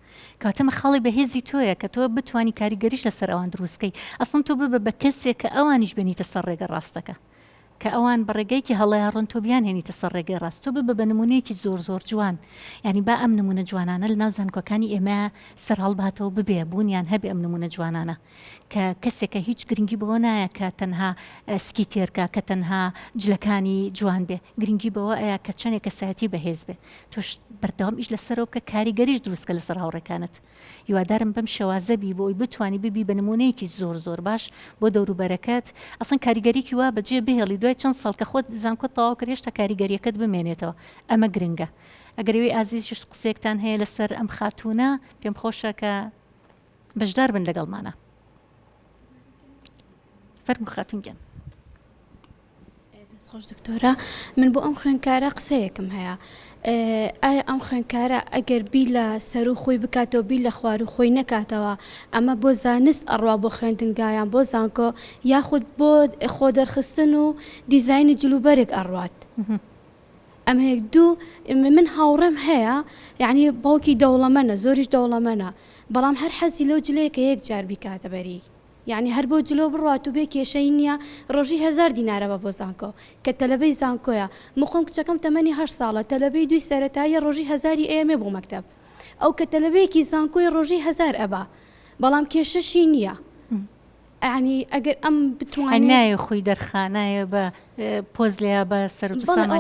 کاتەمە خاڵی بەهێزی تۆیە کە تۆ بتوانی کاریگەریش لەسەر ئەوان دروستکەی ئەسڵەن تۆ ببە بە کەسێک کە ئەوانیش بێنیتە سەر ڕێگە ڕاستەکە کە ئەوان بە ڕێگەیەکی هەڵەیاڕن تۆ بیان هێنیتە سەر ڕێگەی ڕاست تۆ ببە بە نمونەیەکی زۆر جوان ینی با ئەم نمونە جوانانە لە ناو زانکۆکانی ئێمە سەر هەڵباتەوە ببێ بوونیان هەبێ ئەم نمونە جوانانە کە کەسێکە هیچ گرنگی بەوە نایە کە تەنها سکی تێرکە کە تەنها جلەکانی جوان بێ گرنگی بەوە ئەیە کە چەندێک کەسایەتی بەهێز بێ تۆش بەردەوام ئیش لەسەرەوە کە کاریگەریش دروستکە لەسەر هاوڕێکانت هیوادارم بەم شێوازەبی بۆی بتوانی ببی بە نمونەیەکی زۆر باش بۆ دەوروبەرەکەت ئەسڵەن کاریگەریکی وا بەجێ بهێڵی دوای چەند ساڵ کە خۆت زانکۆت تەواو کرد هێشتا کاریگەریەکەت بمێنێتەوە ئەمە گرنگە ئەگەروی ئازیزش قسێکتان هەیە لەسەر ئەم خاتونە پێم خۆشە کە بەشدار بن لەگەڵمانە. فەرمو خاتونگەن. دەستخۆش دکتۆرە، من بۆ ئەم خوێنکارە قسەیەکم هەیە. ئایا ئەم خوێنکارە ئەگەر بی لە سەر و خۆی بکاتەوە بی لە خوار و خۆی نەکاتەوە ئەمە بۆ زانست ئەڕوا بۆ خوێندنگایان بۆ زانکۆ یاخود بۆ خۆ دەرخستن و دیزایانی جلوبەرێک ئەڕوات؟ ئەمەیەک دوو من هاوڕێم هەیە، یعنی باوکی دەوڵەمەنە، زۆریش دەوڵەمەنە، بەڵام هەر حەزی لەو جلەیەکە یەک جار بیکاتە بەری، یعنی هەر بۆ جلۆ بڕات و بێ کێشەی نییە ڕۆژی 1000 دینارە بە بۆ زانکۆ کە تەلەبەی زانکۆیە. مخۆم کچەکەم تەمەنی 8 ساڵە، تەلەبەی دوی سەرەتاییە ڕۆژی 1000 ئێمە بۆ مەکتەب، ئەو کە تەلەبەیەکی زانکۆی ڕۆژی 1000 ئەبا، بەڵام کێشەشی نییە. ینی ئەگەر ئەم بتوانێت نایە خۆی دەرخانایە بە پۆز لێە بە سەر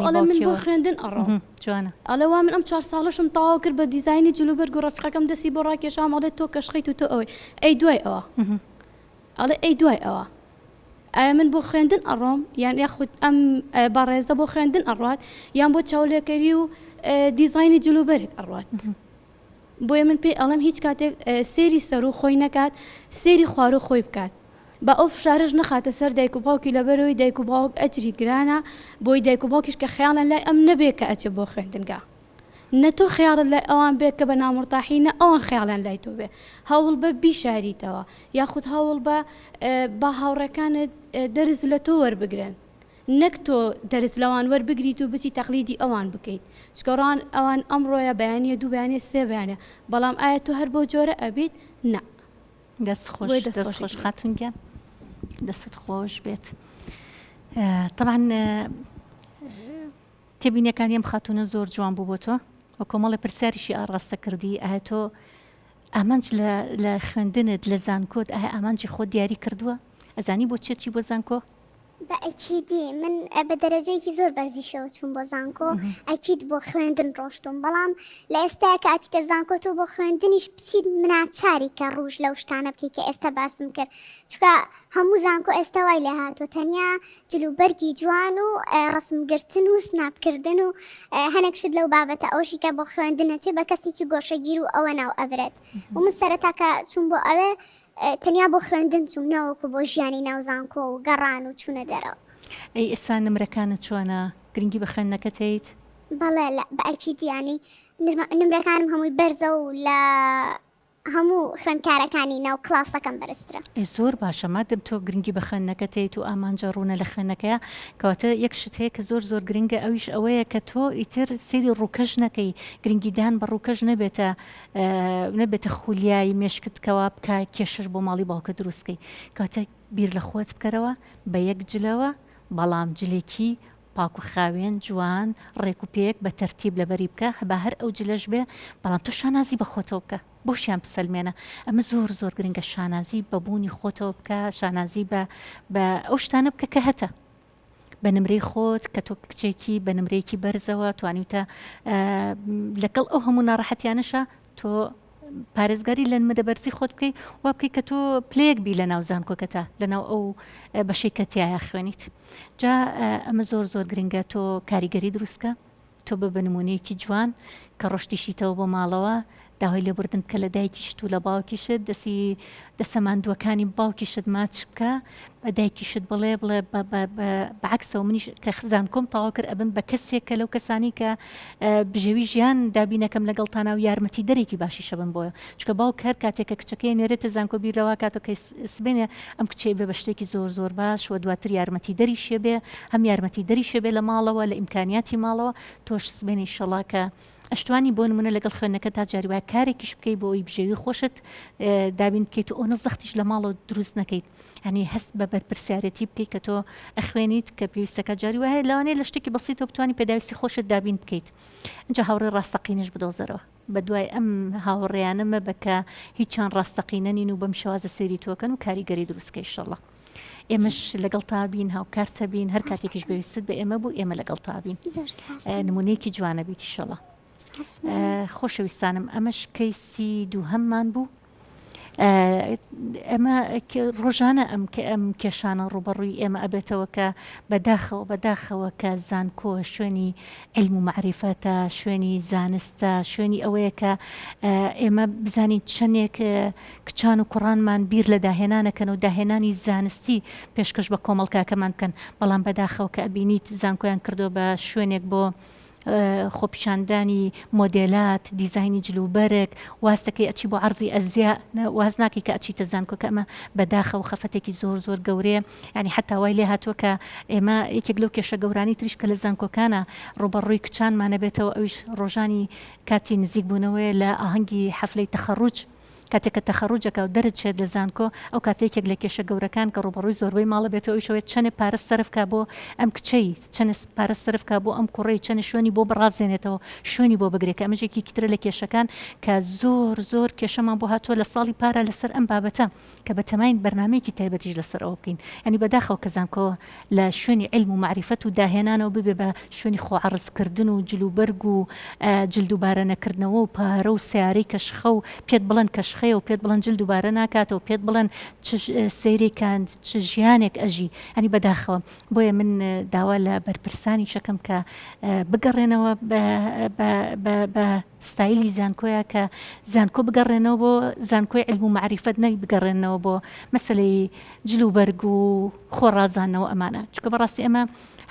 ئەڵە من بۆ خوێندن ئەڕۆ جوانە ئەڵەوا من ئەم 4 ساڵشم تاوا کرد بە دیزایانی جلوبەرگ و ڕەفیقەکەم دەستی بۆ ڕاکێشا ماڵێت تۆ کەشخیت و تۆ ئەوەی ئەی دوای ئەوە ئەڵێ ئەی دوای ئەوە ئایا من بۆ خوێندن ئەڕۆم یان یاخود ئەم باڕێزە بۆ خوێندن ئەڕات یان بۆ چاولێکەری و دیزایانی جلوبەرێک ئەڕات؟ بۆیە من پێی ئەڵم هیچ کاتێک سێری سەر و خۆی نەکات، سێری خوار و خۆی بکات، بە ئەو فشارش نەخاتە سەر دایک و باوکی لەبەرەوەی دایک و باوک ئەجری گرانە بۆی دایک و باوکیش کە خەیاڵیان لای ئەم نەبێت کە ئەچێ بۆ خوێندنگا، نە تۆ خەیاڵت لای ئەوان بێت کە بە نامڕتاحی نە ئەوان خەیاڵیان لای تۆ بێ، هەوڵ بە بیشاریتەوە یاخود هەوڵ بە هاوڕێکانت دەرز لە تۆ وەربگرن، نەک تۆ دەرز لەوان وەربگریت و بچی تەقلیدی ئەوان بکەیت، چکەڕان ئەوان ئەمڕۆیە بەیانیە دوو بەیانێ سێ بەیانە، بەڵام ئایا تۆ هەر بۆ جۆرە ئەبیت؟ نە. دەستخۆش خاتونگەن، دەستت خۆش بێت. طبعا تێبینیەکانی ئەم خاتونە زۆر جوان بوو بۆ تۆ و کۆمەڵی پرسیاریشی ئاڕاستە کردی، ئایا تۆ ئامانج لە خوێندنت لە زانکۆت ئایا ئامانجی خۆ دیاری کردووە؟ ئەزانی بۆ چێتی بۆ زانکۆ؟ بە ئەکیدی من بە دەرەجەیەکی زۆر بەرزیشەوە چوون بۆ زانکۆ، ئەکید بۆ خوێندن ڕۆشتم، بەڵام لە ئێستا کە ئاچیتە زانکۆ تۆ بۆ خوێندنیش بچیت مناچاری کە ڕوژ لەو شتانە بکەی کە ئێستا باسم کرد، چکە هەموو زانکۆ ئێستا وای لێ هاتووە تەنیا جلوبەرگی جوان و ڕسمگرتن و سناپکردن و هەنێک شت لەو بابەتە ئەوشی کە بۆ خوێندنەچێ بە کەسێکی گۆشەگیر و ئەوە ناو ئەبرێت و من سەرەتا کە چوون بۆ ئەوێ تەنیا بۆ خوێندن چوونەوەکو بۆ ژیانی ناوزانکۆ و گەڕان و چوونە دەرەوە. ئەی ئێستا نمرەکانت چۆنە؟ گرنگی بە خوێندنەکەت هەیت؟ بەڵێ بە ئەکیدیانی نمرەکانم هەمووی بەرزە و لە هەموو خوێندکارەکانی ناو کلاسەکەم بەرزترە. زۆر باشە، مادەم تۆ گرنگی بە خوێندنەکەت هەیت و ئامانجە ڕوونە لە خوێندنەکەیە، کەواتە یەک شت هەیە کە زۆر زۆر گرنگە، ئەویش ئەوەیە کە تۆ ئیتر سێری ڕووکەش نەکەی، گرنگیدان بە ڕووکەش نەبێتە خولیایی مێشکتکەوە بکە کێشش بۆ ماڵی باوکە دروستکەی، کەواتە بیر لە خۆت بکەرەوە بە یەک جلەوە، بەڵام جلێکی پاک و خاوێن جوان ڕێک و پێک بە تەرتیب لەبەری بکە، هەبا هەر ئەو جلەش بێ، بەڵام تۆ شانازی بە خۆتەوە بکە، بۆشیان بسەلمێنە. ئەمە زۆر زۆر گرنگە، شانازی بە بوونی خۆتەوە بکە، شانازی بە ئەو شتانە بکە کە هەتە بە نمرەی خۆت، کە تۆ کچێکی بە نمرەیەکی بەرزەوە توانیتە لەگەڵ ئەو هەموو ناڕەحەتیانەشە تۆ پارێزگاری لە نمرە بەرزی خۆت بکەی وا بکەی کە تۆ پلەیەک بی لە ناو زانکۆکەتە لەناو ئەو بەشەی کە تایە خوێنیت. جا ئەمە زۆر زۆر گرنگە تۆ کاریگەری دروستکە، تۆ بە نمونەیەکی جوان کە ڕۆشتیشیتەوە بۆ ماڵەوە، داوای لێبوردن کە لە دایکیشت و لە باوکیشت دەسە ماندووەکانی باوکیشت ماچ بکە، بە دایکیشت بڵێ بەعکسەوە منیش کە زانکۆم تەواو کرد ئەبم بە کەسێک کە لەو کەسانی کە بژێوی ژیان دابینەکەم لەگەڵتانە و یارمەتی دەرێکی باشیشە بن بۆیە، چکە باوک هەر کاتێکە کچەکەی نێرێتە زانکۆ بیرەوە کاتەوە کە سبێنێ ئەم کچەی بێ بە شتێکی زۆر زۆر باش و دواتر یارمەتی دەریشێ بێ، هەم یارمەتی دەریشێ بێ لە ماڵەوە لە ئیمکانیاتی ماڵەوە، تۆش سبێنی شەڵا کە ئەشتوانی بۆ نمونە لەگەڵ خوێندنەکە تا جاری وایە کارێکیش بکەی بۆ ئەوی بژێوی خۆشت دابین بکەیت و ئەو نەزەختیش لە ماڵەوە دروست نەکەیت، هەنی هەست بە بەرپرسیارەتی بکەیت کە تۆ ئەخوێنیت کە پێویستەکە جاری وایە لەوانەیە لە شتێکی بەسیتەوە بتوانی پێداویستی خۆشت دابین بکەیت. اینجا هاوڕێ ڕاستەقینش بدۆزەرەوە، بە دوای ئەم هاوڕێیانەمە بکە هیچیان ڕاستەقینەنین و بەم شێوازە سەیری تۆکەن و کاریگەری دروستکەی ئینشەڵڵا. ئێمەش لەگەڵ تابین، هاوکارتە بین، هەر کاتێکیش پێویستت بە ئێمە بوو ئێمە لەگەڵ تابین، نمونەیەکی جوانە بیت ئینشەڵڵا. خۆشەویستانم ئەمەش کەیسی دووهەممان بوو ئەمە ڕۆژانە ئەم کێشانە ڕوبەڕووی ئێمە ئەبێتەوە کە بەداخەوە کە زانکۆ شوێنی علم و معریفەتە، شوێنی زانستە، شوێنی ئەوەیە کە ئێمە بزانین چەندێک کچان و کوڕانمان بیر لە داهێنانەکەن و داهێنانی زانستی پێشکەش بە کۆمەڵکاکەمان بکەن، بەڵام بەداخەوە کە ئەبینیت زانکۆیان کردو بە شوێنێک بۆ خۆپیشاندانی مۆدێلات، دیزایانی جلوبەرێک، واستەکەی ئەچی بۆ عەرزی ئەزیا، واز ناکەی کە ئەچیتە زانکۆ، کە ئەمە بەداخەوە خەفەتێکی زۆر گەورەیە. ینی حتا وای لێ هاتووە کە ئێمە یەکێک لەو کێشە گەورانی تریش کە لە زانکۆکانە ڕوبەڕووی کچانمانە بێتەوە، ئەویش ڕۆژانی کاتی نزیک بوونەوەی لە ئاهەنگی حەفلەی تەخەڕوج، کاتێککە تەخەڕوجەکە و دەرچێت لە زانکۆ، ئەو کاتێکێک لە کێشە گەورەکان کە ڕوبەڕووی زۆربەی ماڵە بێتەوە، ئەویشەوەی چەند پارە سەرفکە بۆ ئەم کچەی، چەند پارە سەرفکە بۆ ئەم کوڕی، چەند شوێنی بۆ بڕازێنێتەوە، شوێنی بۆ بگرێت. ئەمەژێکی کترە لە کێشەکان کە زۆر کێشەمان بۆ هاتووە لە ساڵی پارە لەسەر ئەم بابەتە کە بەتەماین بەرنامەیەکی تایبەتیش لەسەر ئەوە بکەین. ینی بەداخەوە کە زانکۆ لە شوێنی علم و معریفەت و داهێنانەوە ببێ بە شوێنی خۆعەرزکردن و جلوبەرگ و جلدوبارە نەکردنەوە و پارە و سیارەی کەشخە و پێت بڵێن کەشخەیە و پێت بڵێن دووبارە ناکاتەوە، پێت بڵێن سەیرێکان چ ژیانێک ئەژی. ئەنی بەداخەوە بۆیە من داوا لە بەرپرسانی شەکەم کە بگەڕێنەوە بە ستایلی زانکۆیە، کە زانکۆ بگەڕێنەوە بۆ زانکۆی علم و معریفەت، نەی بگەڕێنەوە بۆ مەسەلەی جلوبەرگ و خۆڕازانەوە ئەمانە. چکە بەڕاستی ئەمە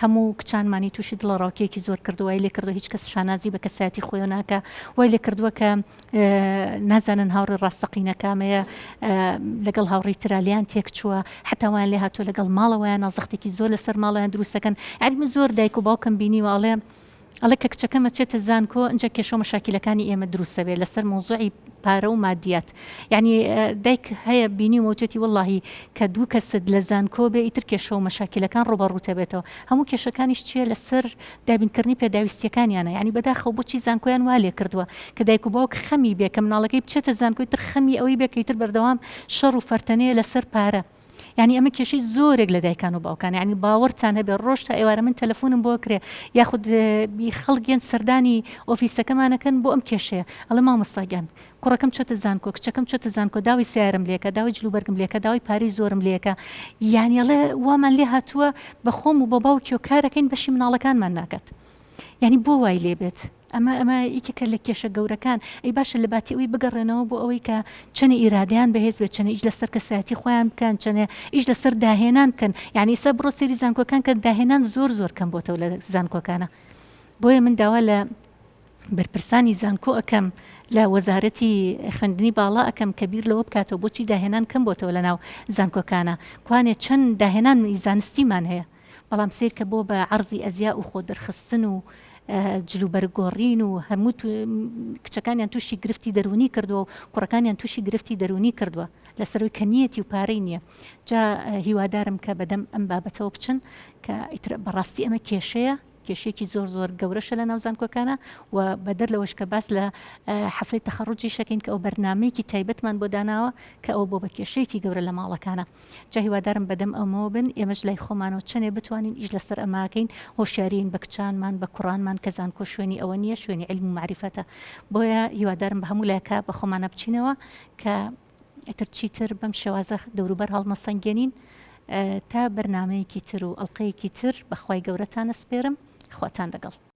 هەموو کچانمانی تووشی دڵە ڕاوکێکی زۆر کردووای لێ کردو، هیچ کەس شانازی بە کەسایەتی خۆی ناکە، وای لێ کردووە کە نازانن هاوڕێ ڕاستەقینەکامەیە لەگەڵ هاوڕێی ترالیان تێک چووە، حتاوان لێ هاتووە لەگەڵ ماڵەوەیان نازەختێکی زۆر لەسەر ماڵیان دروستەکەن. یعنی زۆر دایک و باوکم بینی و ئەڵێ کە کچەکەمە چێتە زانکۆ ئەنجا کێشە و مەشاکیلەکانی ئێمە دروستە بێت لەسەر مۆزوعی پارە و مادیات. یعنی دایک هەیە بینی و وتێتی وەڵڵاهی کە دوو کەست لە زانکۆ بێ ئیتر کێشە و مەشاکیلەکان ڕوبەڕووتە بێتەوە، هەموو کێشەکانیش چیە لەسەر دابینکردنی پێداویستیەکانیانە. یعنی بەداخەوە بۆچی زانکۆیان وا لێ کردووە کە دایک و باوک خەمی بێ کە مناڵەکەی بچێتە زانکۆی تر خەمی ئەوەی بێ کە ئیتر بەردەوام شەڕ و فەرتەنەیە لەسەر پارە. یعنی ئەمە کێشەی زۆرێک لە دایکان و باوکان، یعنی باوەڕتان هەبێ ڕۆژ تا ئێوارە من تەلەفۆنم بۆ کرێ یاخود خەڵکیان سەردانی ئۆفیسەکەمانەکەن بۆ ئەم کێشەیە، ئەڵە مامۆستاگیان کوڕەکەم چێتە زانکۆ، کچەکەم چێتە زانکۆ، داوای سیارم لێکە، داوای جلوبەرگم لێکە، داوای پارەی زۆرم لێکە. یعنی ئەڵێ وامان لێ هاتووە بە خۆم و بە باوکی و کارەکەین بەشی مناڵەکانمان ناکات. یعنی بۆ وای لێبێت ئەمە یەکێکە لە کێشە گەورەکان. ئەی باشە لە باتی ئەوی بگەڕێنەوە بۆ ئەوەی کە چەنە ئیرادیان بەهێز بێت، چەنە ئیش لەسەر کەسایەتی خۆیان بکەن، چەنە ئیش لەسەر داهێنان بکەن. یعنی ئێستا بڕۆ سەیری زانکۆکان کە داهێنان زۆر کەم بۆتەوە لە زانکۆکانە. بۆیە من داوا لە بەرپرسانی زانکۆ ئەەکەم، لە وەزارەتی خوێندنی باڵا ئەەکەم کە بیر لەوە بکاتەوە بۆچی داهێنان کەم بۆتەوە لە ناو زانکۆکانە. کوانێ چەند داهێنان زانستیمان هەیە، بەڵام سیر کە بۆ بە عەرزی ئەزیا و خۆ دەرخستن و جلوبەرگۆڕین و هەموو کچەکانیان تووشی گرفتی دەرونی کردووە و کوڕەکانیان تووشی گرفتی دەرونی کردووە لەسەرەوەی کە نیەتی و پارەی نییە. جا هیوادارم کە بەدەم ئەم بابەتەوە بچن کە بەڕاستی ئەمە کێشەیە، کێشێکی زۆر گەورەشە لە ناو زانکۆکانە و بەدەر لەوەش کە باس لە حەفلەی تەخەڕوجی شەکەین کە ئەو بەرنامەیەکی تایبەتمان بۆ داناوە کە ئەو بۆ بە کێشەیەکی گەورە لە ماڵەکانە. جا هیوادارم بەدەم ئەمەوە بن ئێمەش لای خۆمانەوە چەندێ بتوانین ئیش لەسەر ئەماکەین، هۆشیارین بە کچانمان بە کوڕانمان کە زانکۆ شوێنی ئەوە نییە، شوێنی علم و معریفەتە. بۆیە هیوادارم بە هەموو لایەکە بە خۆمانە بچینەوە کە ئیتر چیتر بەم شێوازە دەوروبەر هەڵنەسەنگێنین تا بەرنامەیەکی تر و ئەڵقەیەکی تر بەخوای گەورەتان ئەسپێرم. خواتان لەگەڵ.